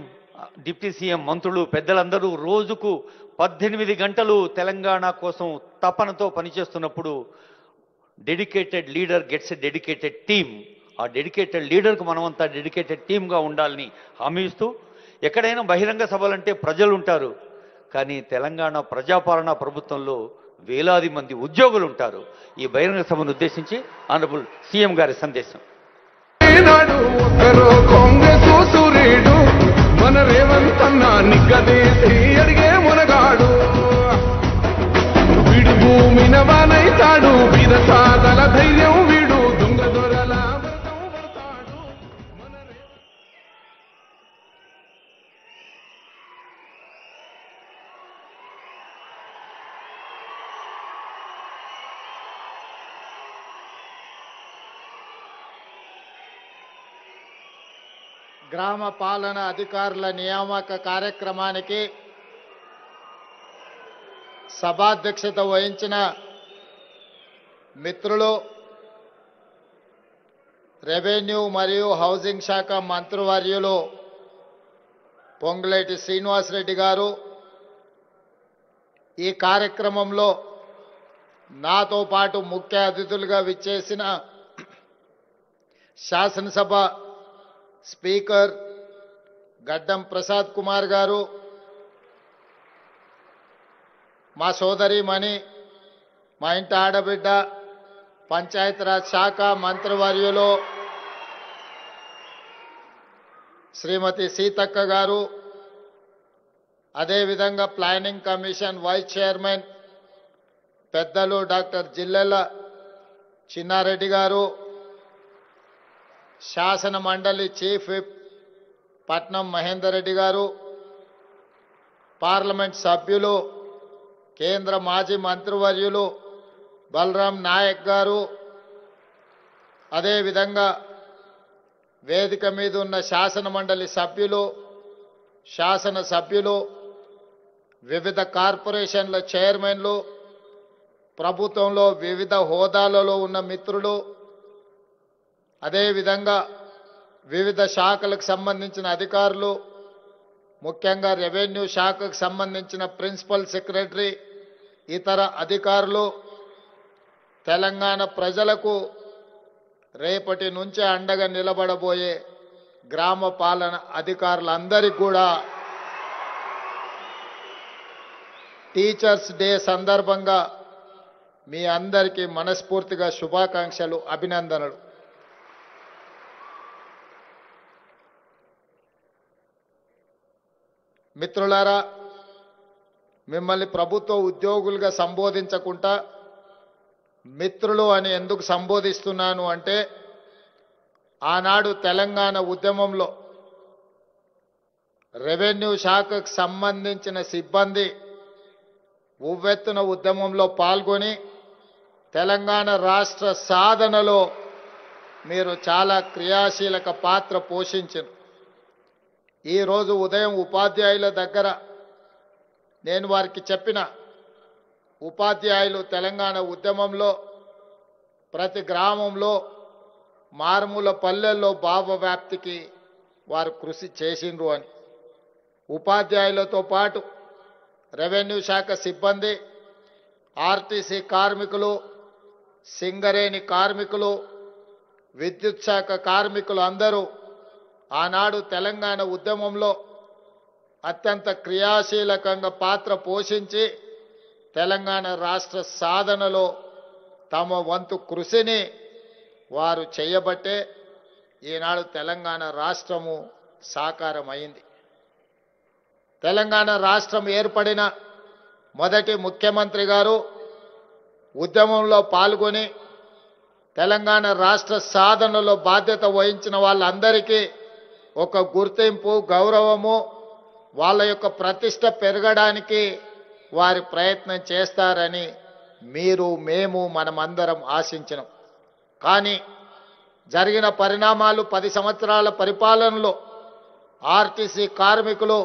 డిప్యూటీ సీఎం, మంత్రులు, పెద్దలందరూ రోజుకు 18 గంటలు తెలంగాణ కోసం తపనతో పనిచేస్తున్నప్పుడు dedicated leader gets a dedicated team. ఆ డెడికేటెడ్ లీడర్కు మనమంతా డెడికేటెడ్ టీమ్గా ఉండాలని హామీ ఇస్తూ, ఎక్కడైనా బహిరంగ సభలంటే ప్రజలు ఉంటారు, కానీ తెలంగాణ ప్రజాపాలన ప్రభుత్వంలో వేలాది మంది ఉద్యోగులు ఉంటారు. ఈ బహిరంగ సభను ఉద్దేశించి ఆనరబుల్ సీఎం గారి సందేశం. సూర్యుడు మన రేవంతన్న నిగ్గదీసి అడిగే మునగాడు, వీడు భూమిన వానైతాడు, వీర సాదల ధైర్యం వీడు, దొంగ దొరల వ్రతం పడతాడు మన గ్రామ పాలన అధికారుల నియామక కార్యక్రమానికి సభాధ్యక్షత వహించిన మిత్రులు, రెవెన్యూ మరియు హౌసింగ్ శాఖ మంత్రివర్యులు పొంగులేటి శ్రీనివాసరెడ్డి గారు, ఈ కార్యక్రమంలో నాతో పాటు ముఖ్య అతిథులుగా విచ్చేసిన శాసనసభ స్పీకర్ గడ్డం ప్రసాద్ కుమార్ గారు, మా సోదరిమణి, మా ఇంటి ఆడబిడ్డ, పంచాయతీరాజ్ శాఖ మంత్రివర్యులు శ్రీమతి సీతక్క గారు, అదేవిధంగా ప్లానింగ్ కమిషన్ వైస్ చైర్మన్ పెద్దలు డాక్టర్ జిల్లెల చిన్నారెడ్డి గారు, శాసన మండలి చీఫ్ విప్ పట్నం మహేందర్ రెడ్డి గారు, పార్లమెంట్ సభ్యులు, కేంద్ర మాజీ మంత్రివర్యులు బలరాం నాయక్ గారు, అదేవిధంగా వేదిక మీద ఉన్న శాసన మండలి సభ్యులు, శాసన సభ్యులు, వివిధ కార్పొరేషన్ల చైర్మన్లు, ప్రభుత్వంలో వివిధ హోదాలలో ఉన్న మిత్రులు, అదేవిధంగా వివిధ శాఖలకు సంబంధించిన అధికారులు, ముఖ్యంగా రెవెన్యూ శాఖకు సంబంధించిన ప్రిన్సిపల్ సెక్రటరీ, ఇతర అధికారులు, తెలంగాణ ప్రజలకు రేపటి నుంచి అండగా నిలబడబోయే గ్రామ పాలన అధికారులందరికీ కూడా టీచర్స్ డే సందర్భంగా మీ అందరికీ మనస్ఫూర్తిగా శుభాకాంక్షలు, అభినందనలు. మిత్రులారా, మిమ్మల్ని ప్రభుత్వ ఉద్యోగులుగా సంబోధించకుండా మిత్రులు అని ఎందుకు సంబోధిస్తున్నాను అంటే, ఆనాడు తెలంగాణ ఉద్యమంలో రెవెన్యూ శాఖకు సంబంధించిన సిబ్బంది ఉవ్వెత్తున ఉద్యమంలో పాల్గొని తెలంగాణ రాష్ట్ర సాధనలో మీరు చాలా క్రియాశీలక పాత్ర పోషించారు. ఈరోజు ఉదయం ఉపాధ్యాయుల దగ్గర నేను వారికి చెప్పిన, ఉపాధ్యాయులు తెలంగాణ ఉద్యమంలో ప్రతి గ్రామంలో మారుమూల పల్లెల్లో భావ వ్యాప్తికి వారు కృషి చేసిండ్రు అని. ఉపాధ్యాయులతో పాటు రెవెన్యూ శాఖ సిబ్బంది, ఆర్టీసీ కార్మికులు, సింగరేణి కార్మికులు, విద్యుత్ శాఖ కార్మికులు అందరూ ఆనాడు తెలంగాణ ఉద్యమంలో అత్యంత క్రియాశీలకంగా పాత్ర పోషించి తెలంగాణ రాష్ట్ర సాధనలో తమ వంతు కృషిని వారు చేయబట్టే ఈనాడు తెలంగాణ రాష్ట్రము సాకారమైంది. తెలంగాణ రాష్ట్రం ఏర్పడిన మొదటి ముఖ్యమంత్రి గారు ఉద్యమంలో పాల్గొని తెలంగాణ రాష్ట్ర సాధనలో బాధ్యత వహించిన వాళ్ళందరికీ ఒక గుర్తింపు గౌరవము వాళ్ళ యొక్క ప్రతిష్ట పెరగడానికి వారి ప్రయత్నం చేస్తారని మీరు మేము మనమందరం ఆశించినాం. కానీ జరిగిన పరిణామాలు 10 సంవత్సరాల పరిపాలనలో ఆర్టీసీ కార్మికులు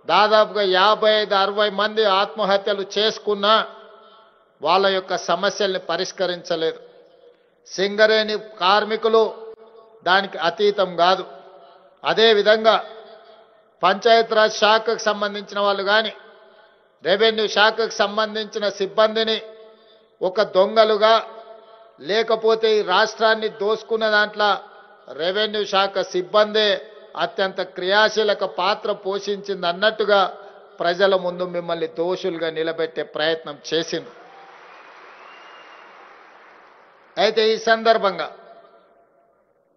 దాదాపుగా 55-60 మంది ఆత్మహత్యలు చేసుకున్నా వాళ్ళ యొక్క సమస్యల్ని పరిష్కరించలేదు. సింగరేణి కార్మికులు దానికి అతీతం కాదు. అదేవిధంగా పంచాయతీరాజ్ శాఖకు సంబంధించిన వాళ్ళు కానీ రెవెన్యూ శాఖకు సంబంధించిన సిబ్బందిని ఒక దొంగలుగా లేకపోతే ఈ రాష్ట్రాన్ని దోసుకున్న దాంట్లో రెవెన్యూ శాఖ సిబ్బందే అత్యంత క్రియాశీలక పాత్ర పోషించింది అన్నట్టుగా ప్రజల ముందు మిమ్మల్ని దోషులుగా నిలబెట్టే ప్రయత్నం చేసింది. అయితే ఈ సందర్భంగా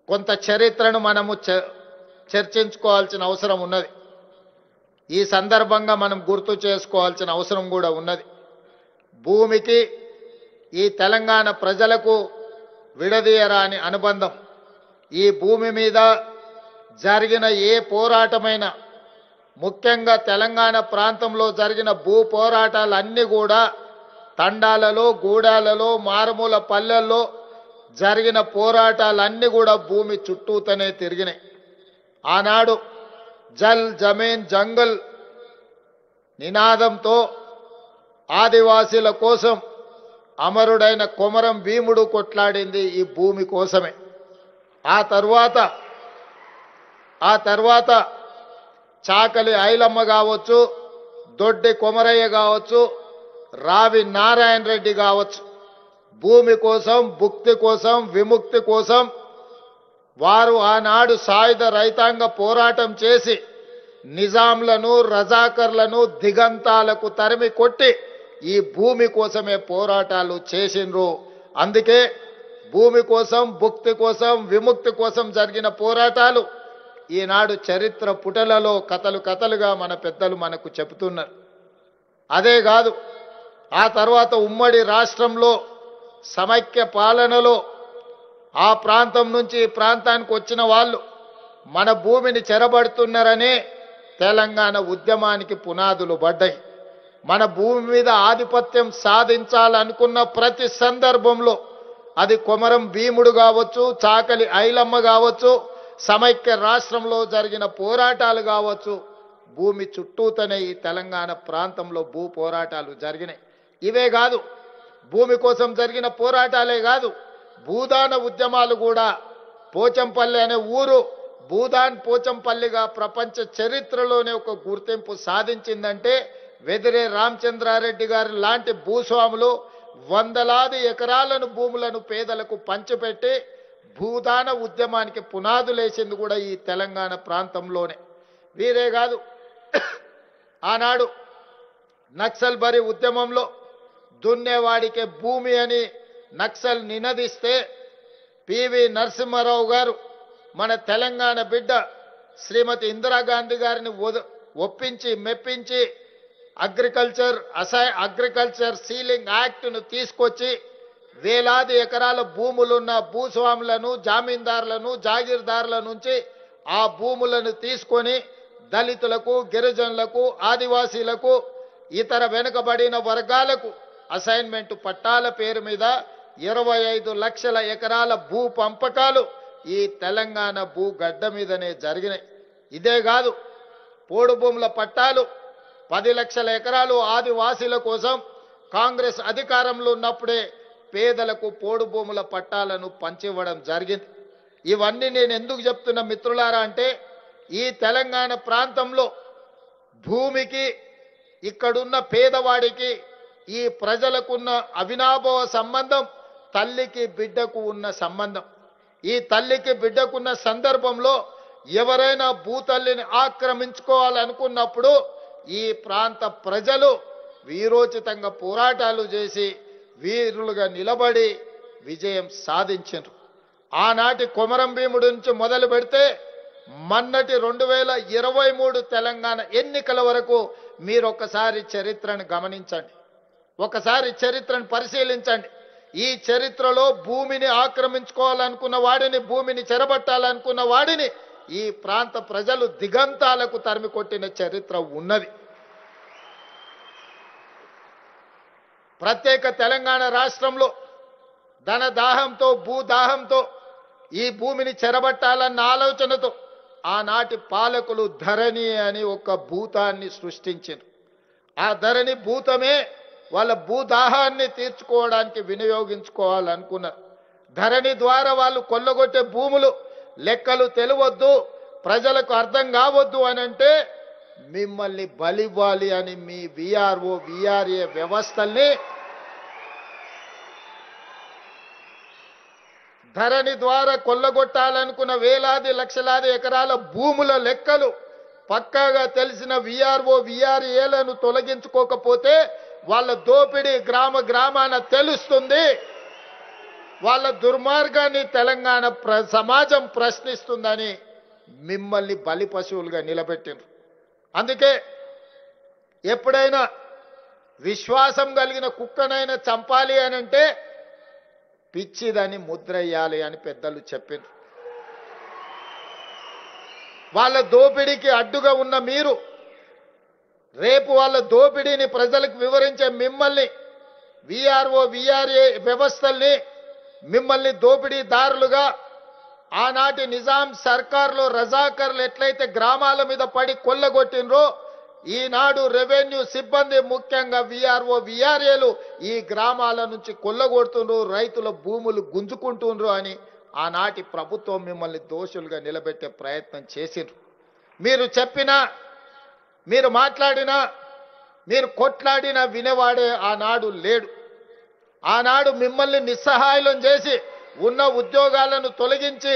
కొంత చరిత్రను మనము చర్చించుకోవాల్సిన అవసరం ఉన్నది. ఈ సందర్భంగా మనం గుర్తు చేసుకోవాల్సిన అవసరం కూడా ఉన్నది. భూమికి ఈ తెలంగాణ ప్రజలకు విడదీయరాని అనుబంధం. ఈ భూమి మీద జరిగిన ఏ పోరాటమైనా, ముఖ్యంగా తెలంగాణ ప్రాంతంలో జరిగిన భూ పోరాటాలన్నీ కూడా తండాలలో, గూడాలలో, మారుమూల పల్లెల్లో జరిగిన పోరాటాలన్నీ కూడా భూమి చుట్టూతోనే తిరిగినాయి. ఆనాడు జల్ జమీన్ జంగల్ నినాదంతో ఆదివాసీల కోసం అమరుడైన కొమరం భీముడు కొట్లాడింది ఈ భూమి కోసమే. ఆ తర్వాత చాకలి ఐలమ్మ కావచ్చు, దొడ్డి కొమరయ్య కావచ్చు, రావి నారాయణ రెడ్డి కావచ్చు, భూమి కోసం, భుక్తి కోసం, విముక్తి కోసం వారు ఆనాడు సాయుధ రైతాంగ పోరాటం చేసి నిజాంలను, రజాకర్లను దిగంతాలకు తరిమి కొట్టి ఈ భూమి కోసమే పోరాటాలు చేసిండ్రు. అందుకే భూమి కోసం, భుక్తి కోసం, విముక్తి కోసం జరిగిన పోరాటాలు ఈనాడు చరిత్ర పుటలలో కథలుగా మన పెద్దలు మనకు చెబుతున్నారు. అదే కాదు, ఆ తర్వాత ఉమ్మడి రాష్ట్రంలో సమైక్య పాలనలో ఆ ప్రాంతం నుంచి ఈ ప్రాంతానికి వచ్చిన వాళ్ళు మన భూమిని చెరబడుతున్నారనే తెలంగాణ ఉద్యమానికి పునాదులు పడ్డాయి. మన భూమి మీద ఆధిపత్యం సాధించాలనుకున్న ప్రతి సందర్భంలో అది కొమరం భీముడు కావచ్చు, చాకలి ఐలమ్మ కావచ్చు, సమైక్య రాష్ట్రంలో జరిగిన పోరాటాలు కావచ్చు, భూమి చుట్టూతనే ఈ తెలంగాణ ప్రాంతంలో భూ పోరాటాలు జరిగినాయి. ఇవే కాదు, భూమి కోసం జరిగిన పోరాటాలే కాదు, భూదాన ఉద్యమాలు కూడా. పోచంపల్లి అనే ఊరు భూదాన్ పోచంపల్లిగా ప్రపంచ చరిత్రలోనే ఒక గుర్తింపు సాధించిందంటే వెదిరే రామచంద్రారెడ్డి గారి లాంటి భూస్వాములు వందలాది ఎకరాలను భూములను పేదలకు పంచిపెట్టి భూదాన ఉద్యమానికి పునాదులేసింది కూడా ఈ తెలంగాణ ప్రాంతంలోనే. వీరే కాదు, ఆనాడు నక్సల్ బరి ఉద్యమంలో దున్నేవాడికే భూమి అని నక్సల్ నినదిస్తే పివి నరసింహారావు గారు మన తెలంగాణ బిడ్డ శ్రీమతి ఇందిరాగాంధీ గారిని ఒప్పించి మెప్పించి అగ్రికల్చర్ సీలింగ్ యాక్ట్ను తీసుకొచ్చి వేలాది ఎకరాల భూములున్న భూస్వాములను, జామీందారులను, జాగీర్దారుల నుంచి ఆ భూములను తీసుకొని దళితులకు, గిరిజనులకు, ఆదివాసీలకు, ఇతర వెనుకబడిన వర్గాలకు అసైన్మెంట్ పట్టాల పేరు మీద 25 లక్షల ఎకరాల భూ పంపకాలు ఈ తెలంగాణ భూగడ్డ మీదనే జరిగినాయి. ఇదే కాదు, పోడు భూముల పట్టాలు 10 లక్షల ఎకరాలు ఆదివాసీల కోసం కాంగ్రెస్ అధికారంలో ఉన్నప్పుడే పేదలకు పోడు భూముల పట్టాలను పంచివ్వడం జరిగింది. ఇవన్నీ నేను ఎందుకు చెప్తున్నా మిత్రులారా అంటే, ఈ తెలంగాణ ప్రాంతంలో భూమికి, ఇక్కడున్న పేదవాడికి, ఈ ప్రజలకున్న అవినాభావ సంబంధం తల్లికి బిడ్డకు ఉన్న సంబంధం. ఈ తల్లికి బిడ్డకున్న సందర్భంలో ఎవరైనా భూతల్లిని ఆక్రమించుకోవాలనుకున్నప్పుడు ఈ ప్రాంత ప్రజలు వీరోచితంగా పోరాటాలు చేసి వీరులుగా నిలబడి విజయం సాధించారు. ఆనాటి కొమరం భీముడి నుంచి మొదలు పెడితే మొన్నటి 2023 తెలంగాణ ఎన్నికల వరకు మీరు ఒకసారి చరిత్రను గమనించండి, ఒకసారి చరిత్రను పరిశీలించండి. ఈ చరిత్రలో భూమిని ఆక్రమించుకోవాలనుకున్న వాడిని, భూమిని చెరబట్టాలనుకున్న వాడిని ఈ ప్రాంత ప్రజలు దిగంతాలకు తరిమి కొట్టిన చరిత్ర ఉన్నది. ప్రత్యేక తెలంగాణ రాష్ట్రంలో ధనదాహంతో, భూదాహంతో ఈ భూమిని చెరబట్టాలన్న ఆలోచనతో ఆనాటి పాలకులు ధరణి అని ఒక భూతాన్ని సృష్టించారు. ఆ ధరణి భూతమే వాళ్ళ భూదాహాన్ని తీర్చుకోవడానికి వినియోగించుకోవాలనుకున్నారు. ధరణి ద్వారా వాళ్ళు కొల్లగొట్టే భూములు లెక్కలు తెలియవద్దు, ప్రజలకు అర్థం కావద్దు అని అంటే మిమ్మల్ని బలివ్వాలి అని మీ విఆర్ఓ విఆర్ఏ వ్యవస్థల్ని ధరణి ద్వారా కొల్లగొట్టాలనుకున్న వేలాది లక్షలాది ఎకరాల భూముల లెక్కలు పక్కాగా తెలిసిన విఆర్ఓ విఆర్ఏలను తొలగించుకోకపోతే వాళ్ళ దోపిడీ గ్రామ గ్రామాన తెలుస్తుంది. వాళ్ళ దుర్మార్గాన్ని తెలంగాణ సమాజం ప్రశ్నిస్తుందని మిమ్మల్ని బలి పశువులుగా నిలబెట్టిండ్రు. అందుకే ఎప్పుడైనా విశ్వాసం కలిగిన కుక్కనైనా చంపాలి అని అంటే పిచ్చిదని ముద్రయ్యాలి అని పెద్దలు చెప్పిండ్రు. వాళ్ళ దోపిడీకి అడ్డుగా ఉన్న మీరు రేపు వాళ్ళ దోపిడీని ప్రజలకు వివరించే మిమ్మల్ని విఆర్ఓ విఆర్ఏ వ్యవస్థల్ని మిమ్మల్ని దోపిడీదారులుగా ఆనాటి నిజాం సర్కార్లో రజాకర్లు ఎట్లయితే గ్రామాల మీద పడి కొల్లగొట్టినరో ఈనాడు రెవెన్యూ సిబ్బంది ముఖ్యంగా విఆర్ఓ విఆర్ఏలు ఈ గ్రామాల నుంచి కొల్లగొడుతుండ్రు, రైతుల భూములు గుంజుకుంటుండ్రు అని ఆనాటి ప్రభుత్వం మిమ్మల్ని దోషులుగా నిలబెట్టే ప్రయత్నం చేసిండ్రు. మీరు చెప్పినా, మీరు మాట్లాడినా, మీరు కొట్లాడినా వినేవాడే ఆనాడు లేడు. ఆనాడు మిమ్మల్ని నిస్సహాయం చేసి ఉన్న ఉద్యోగాలను తొలగించి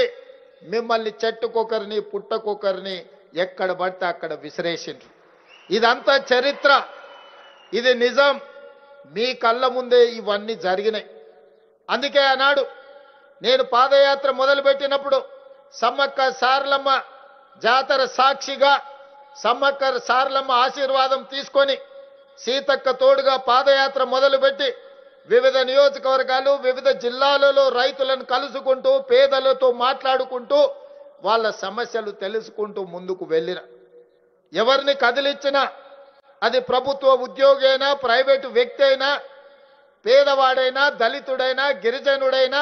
మిమ్మల్ని చెట్టుకొకరిని పుట్టకొకరిని ఎక్కడ పడితే అక్కడ విసిరేసిండ్రు. ఇదంతా చరిత్ర, ఇది నిజం. మీ కళ్ళ ముందే ఇవన్నీ జరిగినాయి. అందుకే ఆనాడు నేను పాదయాత్ర మొదలుపెట్టినప్పుడు సమ్మక్క సారలమ్మ జాతర సాక్షిగా సమ్మక్క సారలమ్మ ఆశీర్వాదం తీసుకొని సీతక్క తోడుగా పాదయాత్ర మొదలుపెట్టి వివిధ నియోజకవర్గాలు, వివిధ జిల్లాలలో రైతులను కలుసుకుంటూ, పేదలతో మాట్లాడుకుంటూ, వాళ్ళ సమస్యలు తెలుసుకుంటూ ముందుకు వెళ్ళిన. ఎవరిని కదిలిచ్చినా అది ప్రభుత్వ ఉద్యోగి అయినా, ప్రైవేటు వ్యక్తి అయినా, పేదవాడైనా, దళితుడైనా, గిరిజనుడైనా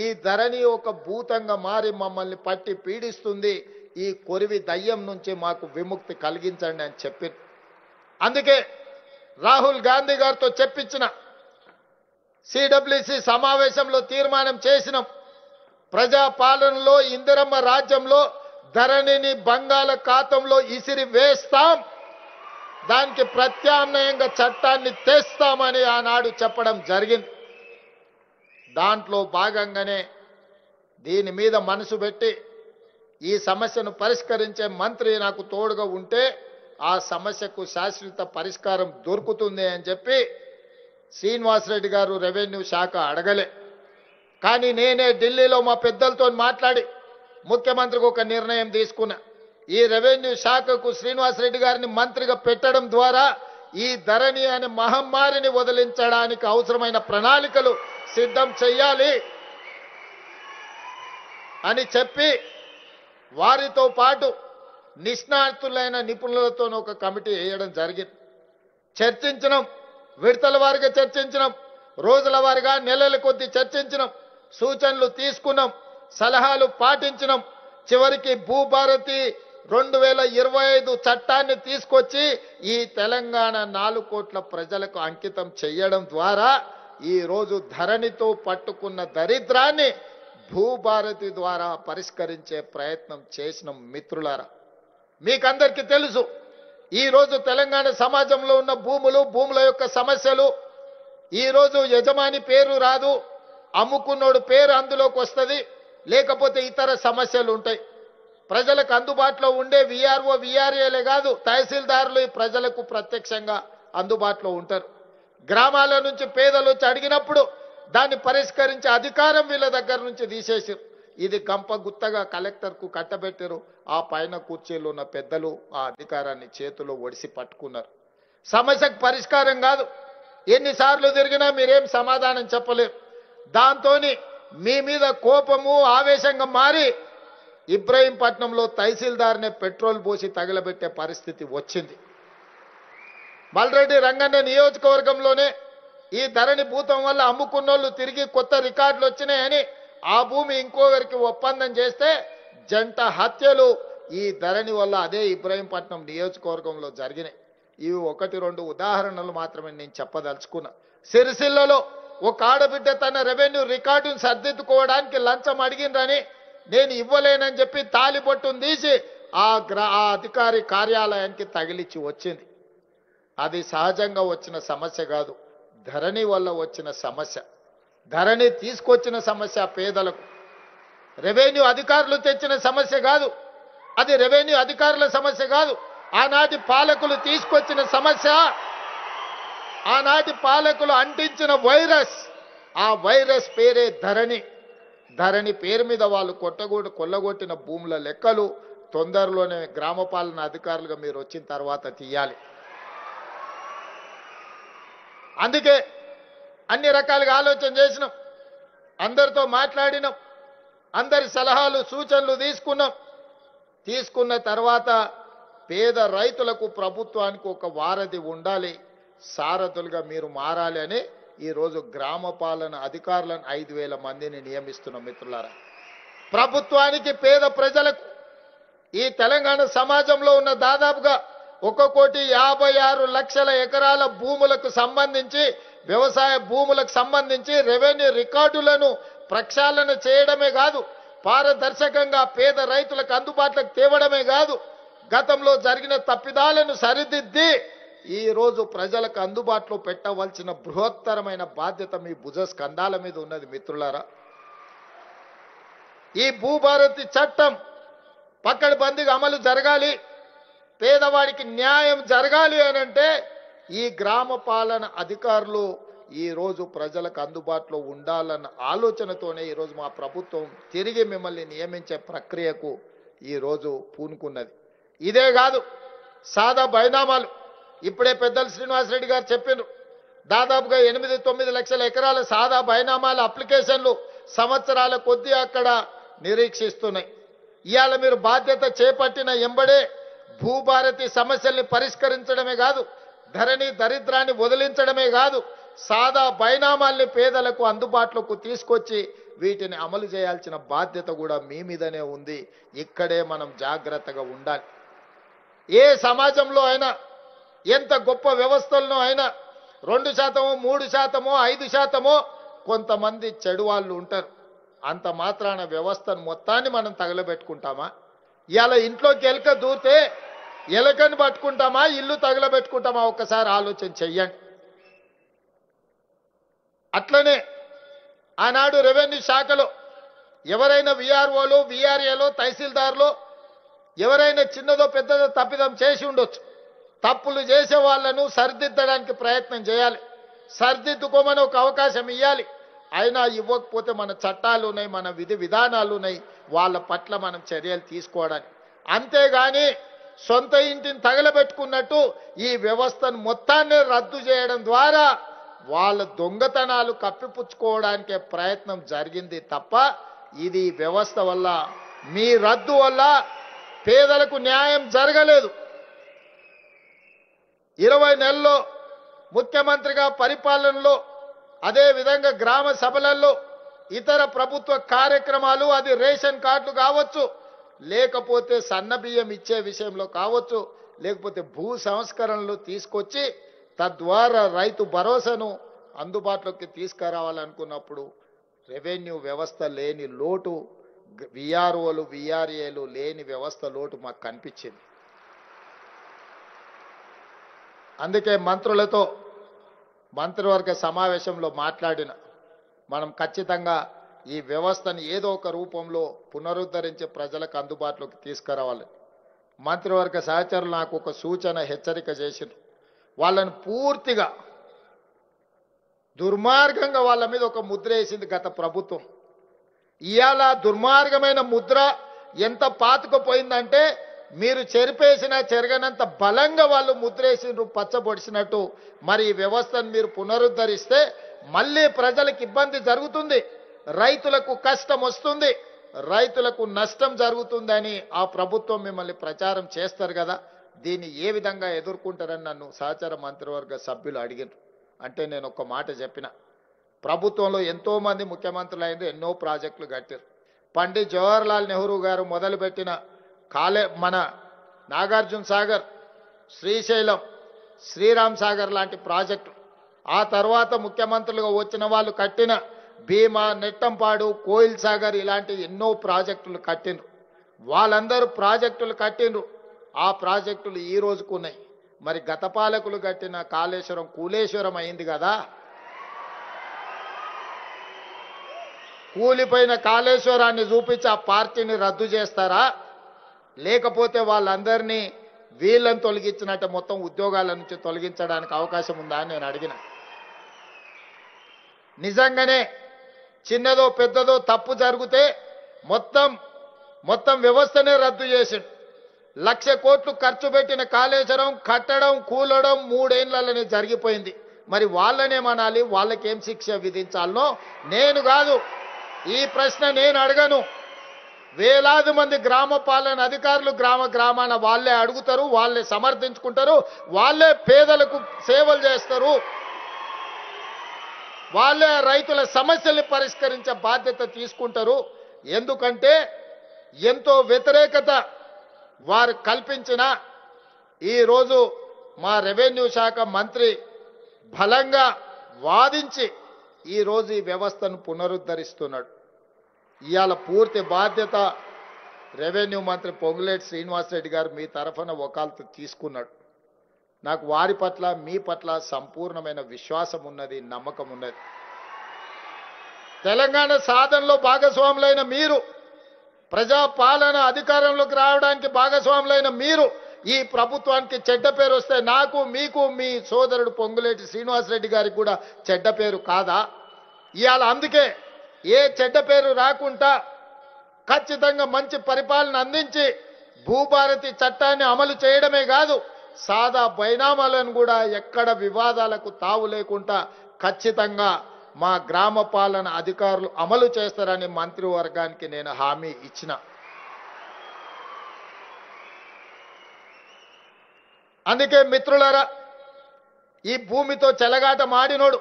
ఈ ధరణి ఒక భూతంగా మారి మమ్మల్ని పట్టి పీడిస్తుంది. ఈ కొరివి దయ్యం నుంచి మాకు విముక్తి కలిగించండి అని చెప్పి, అందుకే రాహుల్ గాంధీ గారితో చెప్పించిన సిడబ్ల్యూసి సమావేశంలో తీర్మానం చేసినాం. ప్రజాపాలనలో ఇందిరమ్మ రాజ్యంలో ధరణిని బంగాళాఖాతంలో ఇసిరి వేస్తాం, దానికి ప్రత్యామ్నాయంగా చట్టాన్ని తెస్తామని ఆనాడు చెప్పడం జరిగింది. దాంట్లో భాగంగానే దీని మీద మనసు పెట్టి ఈ సమస్యను పరిష్కరించే మంత్రి నాకు తోడుగా ఉంటే ఆ సమస్యకు శాశ్వత పరిష్కారం దొరుకుతుంది అని చెప్పి శ్రీనివాసరెడ్డి గారు రెవెన్యూ శాఖ అడగలే. కానీ నేనే ఢిల్లీలో మా పెద్దలతో మాట్లాడి ముఖ్యమంత్రికి ఒక నిర్ణయం తీసుకున్నా. ఈ రెవెన్యూ శాఖకు శ్రీనివాసరెడ్డి గారిని మంత్రిగా పెట్టడం ద్వారా ఈ ధరణి అనే మహమ్మారిని వదిలించడానికి అవసరమైన ప్రణాళికలు సిద్ధం చెయ్యాలి అని చెప్పి వారితో పాటు నిష్ణాతులైన నిపుణులతో ఒక కమిటీ వేయడం జరిగింది. చర్చించడం, విడతల వారిగా చర్చించడం, రోజుల వారిగా నెలల కొద్దీ చర్చించడం, సూచనలు తీసుకున్నాం, సలహాలు పాటించడం. చివరికి భూభారతి 2025 చట్టాన్ని తీసుకొచ్చి ఈ తెలంగాణ 4 కోట్ల ప్రజలకు అంకితం చేయడం ద్వారా ఈ రోజు ధరణితో పట్టుకున్న దరిద్రాన్ని భూభారతి ద్వారా పరిష్కరించే ప్రయత్నం చేసిన మిత్రులారా. మీకందరికీ తెలుసు, ఈ రోజు తెలంగాణ సమాజంలో ఉన్న భూముల యొక్క సమస్యలు, ఈ రోజు యజమాని పేరు రాదు, అమ్ముకున్నోడు పేరు అందులోకి వస్తుంది, లేకపోతే ఇతర సమస్యలు ఉంటాయి. ప్రజలకు అందుబాటులో ఉండే విఆర్ఓ విఆర్ఏలే కాదు, తహసీల్దారులు ఈ ప్రజలకు ప్రత్యక్షంగా అందుబాటులో ఉంటారు. గ్రామాల నుంచి పేదలు వచ్చి అడిగినప్పుడు దాన్ని పరిష్కరించే అధికారం వీళ్ళ దగ్గర నుంచి తీసేసారు. ఇది గంప గుత్తగా కలెక్టర్కు కట్టబెట్టారు. ఆ పైన కుర్చీలో ఉన్న పెద్దలు ఆ అధికారాన్ని చేతిలో ఒడిసి పట్టుకున్నారు. సమస్యకు పరిష్కారం కాదు, ఎన్నిసార్లు తిరిగినా మీరేం సమాధానం చెప్పలేరు. దాంతోని మీ మీద కోపము ఆవేశంగా మారి ఇబ్రహీంపట్నంలో తహసీల్దార్నే పెట్రోల్ పోసి తగలబెట్టే పరిస్థితి వచ్చింది. మల్రెడ్డి రంగన్న నియోజకవర్గంలోనే ఈ ధరణి భూతం వల్ల అమ్ముకున్నోళ్ళు తిరిగి కొత్త రికార్డులు వచ్చినాయని ఆ భూమి ఇంకొకరికి ఒప్పందం చేస్తే జంట హత్యలు ఈ ధరణి వల్ల అదే ఇబ్రహీంపట్నం నియోజకవర్గంలో జరిగినాయి. ఇవి 1-2 ఉదాహరణలు మాత్రమే నేను చెప్పదలుచుకున్నా. సిరిసిల్లలో ఒక ఆడబిడ్డ తన రెవెన్యూ రికార్డును సర్దిద్దుకోవడానికి లంచం అడిగిందని నేను ఇవ్వలేనని చెప్పి తాలిబొట్టును తీసి ఆ అధికారి కార్యాలయానికి తగిలిచ్చి వచ్చింది. అది సహజంగా వచ్చిన సమస్య కాదు, ధరణి వల్ల వచ్చిన సమస్య. ధరణి తీసుకొచ్చిన సమస్య పేదలకు. రెవెన్యూ అధికారులు తెచ్చిన సమస్య కాదు, అది రెవెన్యూ అధికారుల సమస్య కాదు. ఆనాటి పాలకులు తీసుకొచ్చిన సమస్య, ఆనాటి పాలకులు అంటించిన వైరస్. ఆ వైరస్ పేరే ధరణి. ధరణి పేరు మీద వాళ్ళు కొల్లగొట్టిన భూముల లెక్కలు తొందరలోనే గ్రామ పాలన అధికారులుగా మీరు వచ్చిన తర్వాత తీయాలి. అందుకే అన్ని రకాలుగా ఆలోచన చేసినాం, అందరితో మాట్లాడినాం, అందరి సలహాలు సూచనలు తీసుకున్నాం. తీసుకున్న తర్వాత పేద రైతులకు ప్రభుత్వానికి ఒక వారధి ఉండాలి, సారథులుగా మీరు మారాలి అని ఈరోజు గ్రామ పాలన అధికారులను 5,000 మందిని నియమిస్తున్నాం. మిత్రులారా, ప్రభుత్వానికి పేద ప్రజలకు ఈ తెలంగాణ సమాజంలో ఉన్న దాదాపుగా 1,56,00,000 ఎకరాల భూములకు సంబంధించి, వ్యవసాయ భూములకు సంబంధించి రెవెన్యూ రికార్డులను ప్రక్షాళన చేయడమే కాదు, పారదర్శకంగా పేద రైతులకు అందుబాటులోకి తేవడమే కాదు, గతంలో జరిగిన తప్పిదాలను సరిదిద్ది ఈ రోజు ప్రజలకు అందుబాటులో పెట్టవలసిన బృహత్తరమైన బాధ్యత మీ భుజ స్కంధాల మీద ఉన్నది. మిత్రులారా, ఈ భూభారతి చట్టం పకడ్బందీగా అమలు జరగాలి, పేదవాడికి న్యాయం జరగాలి అనంటే ఈ గ్రామ పాలన అధికారులు ఈ రోజు ప్రజలకు అందుబాటులో ఉండాలన్న ఆలోచనతోనే ఈరోజు మా ప్రభుత్వం తిరిగి మిమ్మల్ని నియమించే ప్రక్రియకు ఈరోజు పూనుకున్నది. ఇదే కాదు, సాదా బైనామాలు ఇప్పుడే పెద్దలు శ్రీనివాసరెడ్డి గారు చెప్పినారు. దాదాపుగా 8-9 లక్షల ఎకరాల సాదా బైనామాల అప్లికేషన్లు సంవత్సరాల కొద్దీ అక్కడ నిరీక్షిస్తున్నాయి. ఇవాళ మీరు బాధ్యత చేపట్టిన ఎంబడే భూభారతి సమస్యల్ని పరిష్కరించడమే కాదు, ధరణి దరిద్రాన్ని వదిలించడమే కాదు, సాదా బైనామాల్ని పేదలకు అందుబాటులోకి తీసుకొచ్చి వీటిని అమలు చేయాల్సిన బాధ్యత కూడా మీ మీదనే ఉంది. ఇక్కడే మనం జాగ్రత్తగా ఉండాలి. ఏ సమాజంలో అయినా, ఎంత గొప్ప వ్యవస్థలను అయినా 2%, 3%, 5% కొంతమంది చెడు వాళ్ళు ఉంటారు. అంత మాత్రాన వ్యవస్థను మొత్తాన్ని మనం తగలబెట్టుకుంటామా? ఇవాళ ఇంట్లోకి ఎలుక దూరితే ఎలుకని పట్టుకుంటామా, ఇల్లు తగలబెట్టుకుంటామా? ఒక్కసారి ఆలోచన చెయ్యండి. అట్లనే ఆనాడు రెవెన్యూ శాఖలో ఎవరైనా విఆర్ఓలు, విఆర్ఏలో, తహసీల్దార్లు ఎవరైనా చిన్నదో పెద్దదో తప్పిదం చేసి ఉండొచ్చు. తప్పులు చేసే వాళ్ళను సరిదిద్దడానికి ప్రయత్నం చేయాలి, సరిదిద్దుకోమని ఒక అవకాశం ఇవ్వాలి. అయినా ఇవ్వకపోతే మన చట్టాలు ఉన్నాయి, మన విధి విధానాలు ఉన్నాయి, వాళ్ళ పట్ల మనం చర్యలు తీసుకోవడానికి. అంతేగాని సొంత ఇంటిని తగలబెట్టుకున్నట్టు ఈ వ్యవస్థను మొత్తాన్ని రద్దు చేయడం ద్వారా వాళ్ళ దొంగతనాలు కప్పిపుచ్చుకోవడానికే ప్రయత్నం జరిగింది తప్ప ఇది వ్యవస్థ వల్ల, మీ రద్దు వల్ల పేదలకు న్యాయం జరగలేదు. 20 నెలల్లో ముఖ్యమంత్రిగా పరిపాలనలో, అదే విధంగా గ్రామ సభలలో, ఇతర ప్రభుత్వ కార్యక్రమాలు, అది రేషన్ కార్డులు కావచ్చు, లేకపోతే సన్నబియ్యం ఇచ్చే విషయంలో కావచ్చు, లేకపోతే భూ సంస్కరణలు తీసుకొచ్చి తద్వారా రైతు భరోసాను అందుబాటులోకి తీసుకురావాలనుకున్నప్పుడు రెవెన్యూ వ్యవస్థ లేని లోటు, విఆర్ఓలు, విఆర్ఏలు లేని వ్యవస్థ లోటు మాకు కనిపించింది. అందుకే మంత్రులతో మంత్రివర్గ సమావేశంలో మాట్లాడిన మనం ఖచ్చితంగా ఈ వ్యవస్థను ఏదో ఒక రూపంలో పునరుద్ధరించి ప్రజలకు అందుబాటులోకి తీసుకురావాలి. మంత్రివర్గ సహచరులు నాకు ఒక సూచన, హెచ్చరిక చేసిండ్రు. వాళ్ళని పూర్తిగా దుర్మార్గంగా వాళ్ళ మీద ఒక ముద్ర వేసింది గత ప్రభుత్వం. ఇవాళ దుర్మార్గమైన ముద్ర ఎంత పాతుకుపోయిందంటే మీరు చెరిపేసినా చెరగనంత బలంగా వాళ్ళు ముద్రేసిండ్రు, పచ్చబొడిసినట్టు. మరి ఈ వ్యవస్థను మీరు పునరుద్ధరిస్తే మళ్ళీ ప్రజలకు ఇబ్బంది జరుగుతుంది, రైతులకు కష్టం వస్తుంది, రైతులకు నష్టం జరుగుతుందని ఆ ప్రభుత్వం మిమ్మల్ని ప్రచారం చేస్తారు కదా, దీన్ని ఏ విధంగా ఎదుర్కొంటారని నన్ను సహచర మంత్రివర్గ సభ్యులు అడిగారు. అంటే నేను ఒక మాట చెప్పిన, ప్రభుత్వంలో ఎంతో మంది ముఖ్యమంత్రులు అయిన ఎన్నో ప్రాజెక్టులు కట్టారు. పండిత్ జవహర్లాల్ నెహ్రూ గారు మొదలుపెట్టిన మన నాగార్జున సాగర్, శ్రీశైలం, శ్రీరామ్ సాగర్ లాంటి ప్రాజెక్టులు, ఆ తర్వాత ముఖ్యమంత్రులుగా వచ్చిన వాళ్ళు కట్టిన భీమా, నెట్టంపాడు, కోయిల్ సాగర్ ఇలాంటి ఎన్నో ప్రాజెక్టులు కట్టిండ్రు. వాళ్ళందరూ ప్రాజెక్టులు కట్టిండ్రు. ఆ ప్రాజెక్టులు ఈ రోజుకు ఉన్నాయి. మరి గత పాలకులు కట్టిన కాళేశ్వరం కూలేశ్వరం అయింది కదా. కూలిపోయిన కాళేశ్వరాన్ని చూపించి ఆ పార్టీని రద్దు చేస్తారా, లేకపోతే వాళ్ళందరినీ వీళ్ళని తొలగించినట్టు మొత్తం ఉద్యోగాల నుంచి తొలగించడానికి అవకాశం ఉందా అని నేను అడిగిన. నిజంగానే చిన్నదో పెద్దదో తప్పు జరిగితే మొత్తం వ్యవస్థనే రద్దు చేసిండు. 1,00,000 కోట్లు ఖర్చు పెట్టిన కాళేశ్వరం కట్టడం కూలడం 3 ఏళ్లలోనే జరిగిపోయింది. మరి వాళ్ళనేమనాలి, వాళ్ళకేం శిక్ష విధించాలనో నేను కాదు, ఈ ప్రశ్న నేను అడగను. వేలాది మంది గ్రామ పాలన అధికారులు గ్రామాన వాళ్ళే అడుగుతారు, వాళ్ళే సమర్థించుకుంటారు, వాళ్ళే పేదలకు సేవలు చేస్తారు, వాళ్ళే రైతుల సమస్యల్ని పరిష్కరించే బాధ్యత తీసుకుంటారు. ఎందుకంటే ఎంతో వ్యతిరేకత వారు కల్పించిన ఈరోజు మా రెవెన్యూ శాఖ మంత్రి బలంగా వాదించి ఈరోజు ఈ వ్యవస్థను పునరుద్ధరిస్తున్నాడు. ఇవాళ పూర్తి బాధ్యత రెవెన్యూ మంత్రి పొంగులేటి శ్రీనివాసరెడ్డి గారు మీ తరఫున వకాల్తు తీసుకున్నాడు. నాకు వారి పట్ల మీ పట్ల సంపూర్ణమైన విశ్వాసం ఉన్నది, నమ్మకం ఉన్నది. తెలంగాణ సాధనలో భాగస్వాములైన మీరు, ప్రజా పాలన అధికారంలోకి రావడానికి భాగస్వాములైన మీరు ఈ ప్రభుత్వానికి చెడ్డ పేరు వస్తే నాకు, మీకు, మీ సోదరుడు పొంగులేటి శ్రీనివాసరెడ్డి గారికి కూడా చెడ్డ పేరు కాదా? ఇవాళ అందుకే ఏ చెడ్డ పేరు రాకుండా ఖచ్చితంగా మంచి పరిపాలన అందించి భూభారతి చట్టాన్ని అమలు చేయడమే కాదు, సాదా బైనామాలను కూడా ఎక్కడ వివాదాలకు తావు లేకుండా ఖచ్చితంగా మా గ్రామ పాలన అధికారులు అమలు చేస్తారని మంత్రివర్గానికి నేను హామీ ఇచ్చిన. అందుకే మిత్రులారా, ఈ భూమితో చెలగాట మాడినోడు,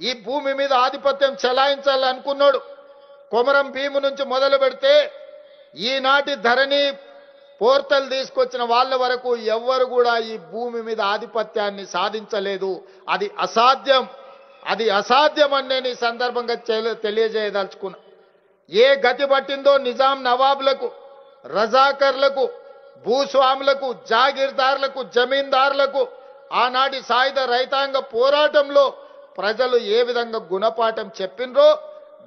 ఈ భూమి మీద ఆధిపత్యం చెలాయించాలనుకున్నాడు, కొమరం భీము నుంచి మొదలు పెడితే ఈనాటి ధరణి పోర్టల్ తీసుకొచ్చిన వాళ్ళ వరకు ఎవ్వరు కూడా ఈ భూమి మీద ఆధిపత్యాన్ని సాధించలేదు. అది అసాధ్యం, అది అసాధ్యం అని నేను ఈ సందర్భంగా తెలియజేయదలుచుకున్నా. ఏ గతి పట్టిందో నిజాం నవాబులకు, రజాకర్లకు, భూస్వాములకు, జాగీర్దారులకు, జమీందారులకు ఆనాటి సాయుధ రైతాంగ పోరాటంలో ప్రజలు ఏ విధంగా గుణపాఠం చెప్పినరో,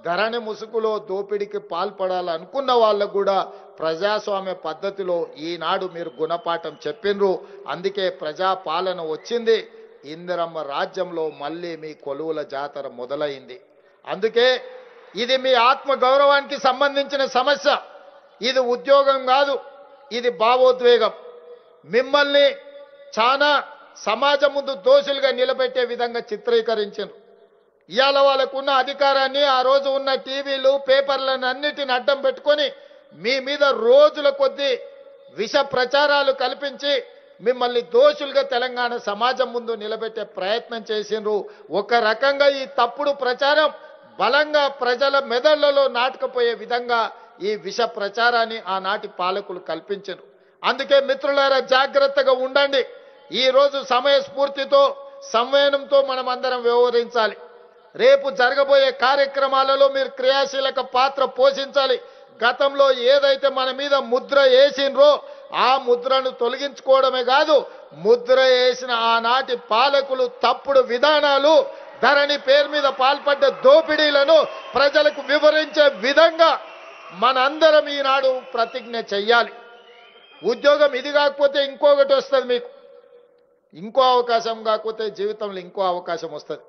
ధరణి ముసుగులో దోపిడీకి పాల్పడాలనుకున్న వాళ్ళకు కూడా ప్రజాస్వామ్య పద్ధతిలో ఈనాడు మీరు గుణపాఠం చెప్పినరు. అందుకే ప్రజా పాలన వచ్చింది. ఇందిరమ్మ రాజ్యంలో మళ్ళీ మీ కొలువుల జాతర మొదలైంది. అందుకే ఇది మీ ఆత్మ గౌరవానికి సంబంధించిన సమస్య. ఇది ఉద్యోగం కాదు, ఇది భావోద్వేగం. మిమ్మల్ని చాలా సమాజం ముందు దోషులుగా నిలబెట్టే విధంగా చిత్రీకరించారు. ఇవాళ వాళ్ళకున్న అధికారాన్ని, ఆ రోజు ఉన్న టీవీలు, పేపర్లను అన్నిటిని అడ్డం పెట్టుకొని మీ మీద రోజుల కొద్దీ విష ప్రచారాలు కల్పించి మిమ్మల్ని దోషులుగా తెలంగాణ సమాజం ముందు నిలబెట్టే ప్రయత్నం చేసిండ్రు. ఒక రకంగా ఈ తప్పుడు ప్రచారం బలంగా ప్రజల మెదళ్లలో నాటుకుపోయే విధంగా ఈ విష ప్రచారాన్ని ఆనాటి పాలకులు కల్పించారు. అందుకే మిత్రులారా, జాగ్రత్తగా ఉండండి. ఈ రోజు సమయస్ఫూర్తితో, సంవయనంతో మనం అందరం వ్యవహరించాలి. రేపు జరగబోయే కార్యక్రమాలలో మీరు క్రియాశీలక పాత్ర పోషించాలి. గతంలో ఏదైతే మన మీద ముద్ర వేసిండ్రో ఆ ముద్రను తొలగించుకోవడమే కాదు, ముద్ర వేసిన ఆనాటి పాలకులు తప్పుడు విధానాలు, ధరణి పేరు మీద పాల్పడ్డ దోపిడీలను ప్రజలకు వివరించే విధంగా మనందరం ఈనాడు ప్రతిజ్ఞ చెయ్యాలి. ఉద్యోగం ఇది కాకపోతే ఇంకొకటి వస్తుంది, మీకు ఇంకో అవకాశం కాకపోతే జీవితంలో ఇంకో అవకాశం వస్తుంది.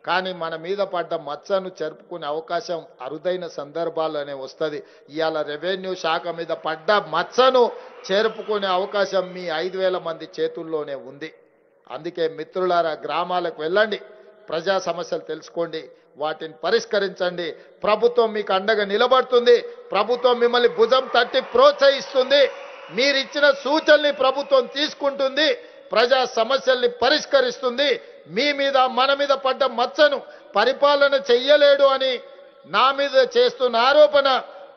కానీ మన మీద పడ్డ మచ్చను చెరుపుకునే అవకాశం అరుదైన సందర్భాల్లోనే వస్తుంది. ఇవాళ రెవెన్యూ శాఖ మీద పడ్డ మచ్చను చెరుపుకునే అవకాశం మీ 5,000 మంది చేతుల్లోనే ఉంది. అందుకే మిత్రులారా, గ్రామాలకు వెళ్ళండి, ప్రజా సమస్యలు తెలుసుకోండి, వాటిని పరిష్కరించండి. ప్రభుత్వం మీకు అండగా నిలబడుతుంది. ప్రభుత్వం మిమ్మల్ని భుజం తట్టి ప్రోత్సహిస్తుంది. మీరిచ్చిన సూచనల్ని ప్రభుత్వం తీసుకుంటుంది. ప్రజా సమస్యల్ని పరిష్కరిస్తుంది. మీ మీద మన మీద పడ్డ మచ్చను పరిపాలన చెయ్యలేడు అని నా మీద చేస్తున్న ఆరోపణ,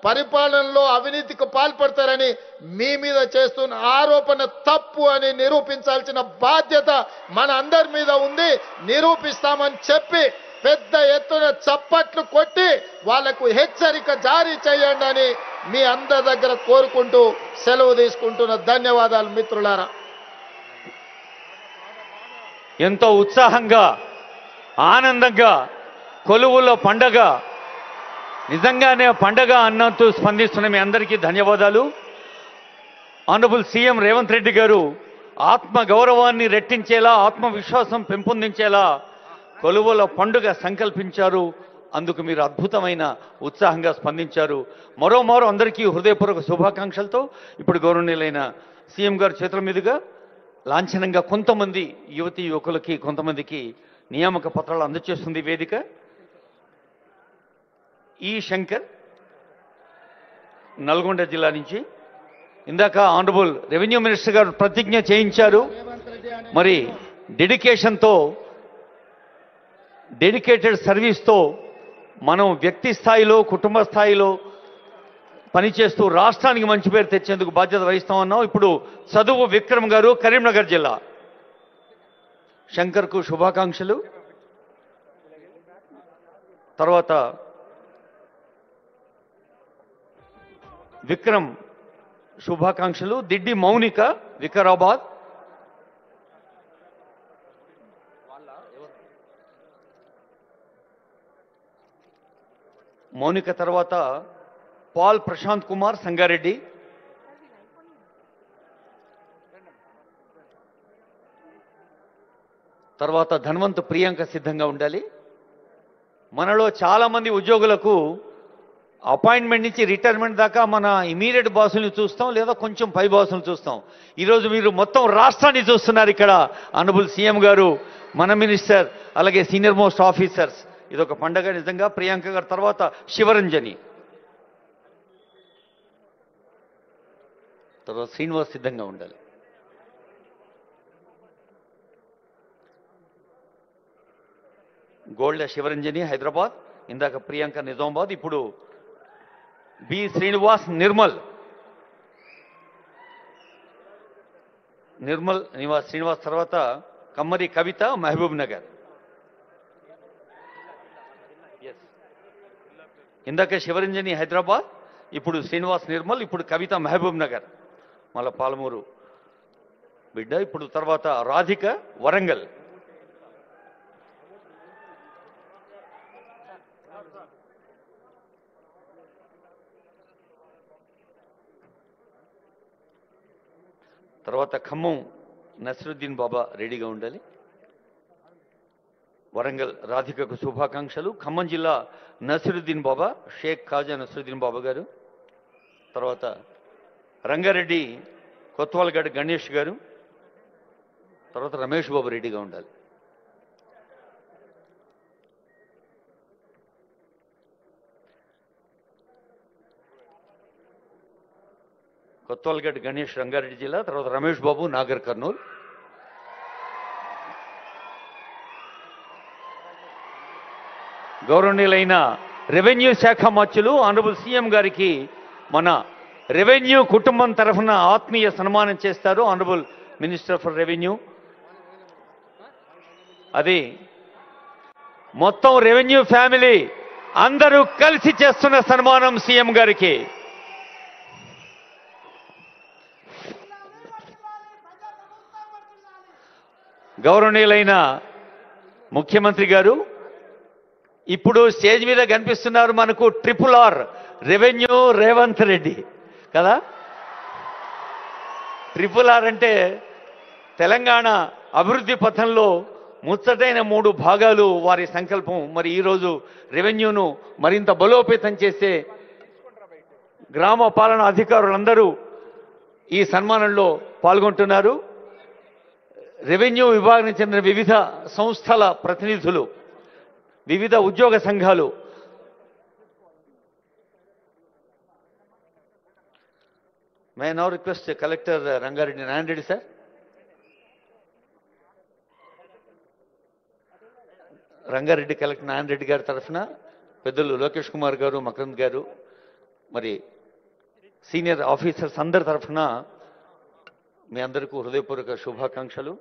పరిపాలనలో అవినీతికి పాల్పడతారని మీ మీద చేస్తున్న ఆరోపణ తప్పు అని నిరూపించాల్సిన బాధ్యత మన అందరి మీద ఉంది. నిరూపిస్తామని చెప్పి పెద్ద ఎత్తున చప్పట్లు కొట్టి వాళ్లకు హెచ్చరిక జారీ చేయండి అని మీ అందరి దగ్గర కోరుకుంటూ సెలవు తీసుకుంటున్న ధన్యవాదాలు మిత్రులారా. ఎంతో ఉత్సాహంగా ఆనందంగా కొలువులో పండగ, నిజంగానే పండగ అన్నట్టు స్పందిస్తున్న మీ అందరికీ ధన్యవాదాలు. ఆనరబుల్ సీఎం రేవంత్ రెడ్డి గారు ఆత్మ గౌరవాన్ని రెట్టించేలా, ఆత్మవిశ్వాసం పెంపొందించేలా కొలువుల పండుగ సంకల్పించారు. అందుకు మీరు అద్భుతమైన ఉత్సాహంగా స్పందించారు. మరోమారు అందరికీ హృదయపూర్వక శుభాకాంక్షలతో ఇప్పుడు గౌరవనీయులైన సీఎం గారి చేతుల మీదుగా లాంఛనంగా కొంతమంది యువతీ యువకులకి కొంతమందికి నియామక పత్రాలు అందజేస్తుంది వేదిక. ఈ శంకర్ నల్గొండ జిల్లా నుంచి ఇందాక ఆనరబుల్ రెవెన్యూ మినిస్టర్ గారు ప్రతిజ్ఞ చేయించారు. మరి డెడికేటెడ్ సర్వీస్తో మనం వ్యక్తి స్థాయిలో, కుటుంబ స్థాయిలో పనిచేస్తూ రాష్ట్రానికి మంచి పేరు తెచ్చేందుకు బాధ్యత వహిస్తామన్నాం. ఇప్పుడు చదువు విక్రమ్ గారు, కరీంనగర్ జిల్లా. శంకర్కు శుభాకాంక్షలు. తర్వాత విక్రమ్ శుభాకాంక్షలు. దిడ్డి మౌనిక, వికారాబాద్. మౌనిక తర్వాత పాల్ ప్రశాంత్ కుమార్, సంగారెడ్డి. తర్వాత ధన్వంత్ ప్రియాంక సిద్ధంగా ఉండాలి. మనలో చాలా మంది ఉద్యోగులకు అపాయింట్మెంట్ నుంచి రిటైర్మెంట్ దాకా మన ఇమీడియట్ బాసుల్ని చూస్తాం, లేదా కొంచెం పై బాసులను చూస్తాం. ఈరోజు మీరు మొత్తం రాష్ట్రాన్ని చూస్తున్నారు. ఇక్కడ ఆనరబుల్ సీఎం గారు, మన మినిస్టర్, అలాగే సీనియర్ మోస్ట్ ఆఫీసర్స్. ఇదొక పండగ నిజంగా. ప్రియాంక గారి తర్వాత శివరంజని, తర్వాత శ్రీనివాస్ సిద్ధంగా ఉండాలి. గోల్డ్ శివరంజని హైదరాబాద్, ఇందాక ప్రియాంక నిజామాబాద్. ఇప్పుడు బి శ్రీనివాస్ నిర్మల్. శ్రీనివాస్ తర్వాత కమ్మరి కవిత, మహబూబ్ నగర్. ఇందాక శివరంజని హైదరాబాద్, ఇప్పుడు శ్రీనివాస్ నిర్మల్, ఇప్పుడు కవిత మహబూబ్ నగర్. మళ్ళా పాలమూరు బిడ్డ. ఇప్పుడు తర్వాత రాధిక, వరంగల్. తర్వాత ఖమ్మం నసరుద్దీన్ బాబా రెడీగా ఉండాలి. వరంగల్ రాధికకు శుభాకాంక్షలు. ఖమ్మం జిల్లా నసరుద్దీన్ బాబా, షేక్ ఖాజా నసరుద్దీన్ బాబా గారు. తర్వాత రంగారెడ్డి కొత్వాల్గడ్ గణేష్ గారు. తర్వాత రమేష్ బాబు రెడ్డిగా ఉండాలి. కొత్వాల్గడ్ గణేష్ రంగారెడ్డి జిల్లా. తర్వాత రమేష్ బాబు నాగర్ కర్నూలు. గౌరవనీయులైన రెవెన్యూ శాఖ మంత్రులు ఆనరబుల్ సీఎం గారికి మన రెవెన్యూ కుటుంబం తరఫున ఆత్మీయ సన్మానం చేస్తారు ఆనరబుల్ మినిస్టర్ ఫర్ రెవెన్యూ. అది మొత్తం రెవెన్యూ ఫ్యామిలీ అందరూ కలిసి చేస్తున్న సన్మానం సీఎం గారికి. గౌరవనీయులైన ముఖ్యమంత్రి గారు ఇప్పుడు స్టేజ్ మీద కనిపిస్తున్నారు మనకు. RRR రెవెన్యూ రేవంత్ రెడ్డి కదా. RRR అంటే తెలంగాణ అభివృద్ధి పథంలో ముచ్చటైన 3 భాగాలు వారి సంకల్పం. మరి ఈరోజు రెవెన్యూను మరింత బలోపేతం చేసే గ్రామ పాలనా అధికారులందరూ ఈ సన్మానంలో పాల్గొంటున్నారు. రెవెన్యూ విభాగానికి చెందిన వివిధ సంస్థల ప్రతినిధులు, వివిధ ఉద్యోగ సంఘాలు may now request collector Rangareddy Narayana sir. Rangareddy collector Narayana Reddy గారి తరఫున పెద్దలు లోకేష్ కుమార్ గారు, మకరంద్ గారు, మరి సీనియర్ ఆఫీసర్స్ అందరి తరఫున మీ అందరికీ హృదయపూర్వక శుభాకాంక్షలు.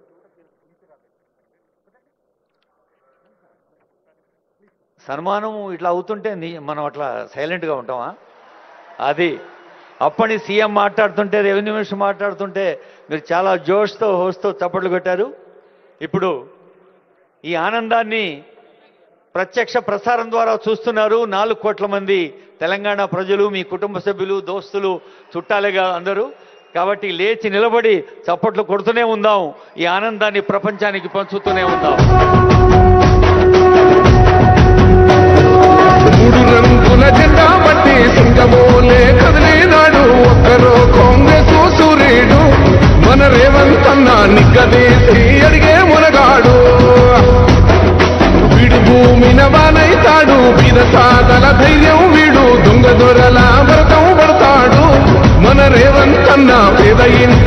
సన్మానం ఇట్లా అవుతుంటే మనం అట్లా సైలెంట్గా ఉంటామా? అది అప్పటి సీఎం మాట్లాడుతుంటే, రెవెన్యూ మినిస్టర్ మాట్లాడుతుంటే మీరు చాలా జోష్తో హోస్తో చప్పట్లు కొట్టారు. ఇప్పుడు ఈ ఆనందాన్ని ప్రత్యక్ష ప్రసారం ద్వారా చూస్తున్నారు 4 కోట్ల మంది తెలంగాణ ప్రజలు, మీ కుటుంబ సభ్యులు, దోస్తులు, చుట్టాలేగా అందరూ. కాబట్టి లేచి నిలబడి చప్పట్లు కొడుతూనే ఉందాం, ఈ ఆనందాన్ని ప్రపంచానికి పంచుతూనే ఉందాం. 3 రంగుల జెండా బట్టి సింగమోలే కదిలినాడు ఒక్కరో కాంగ్రెస్ సూర్యుడు, మన రేవంత్ అన్న నిగ్గదీసి అడిగే మునగాడు. వీడు భూమిన వానైతాడు, బీదసాదల ధైర్యం వీడు, దొంగ దొరల వ్రతం పడతాడు. మన రేవంత్ అన్న పేద ఇంటి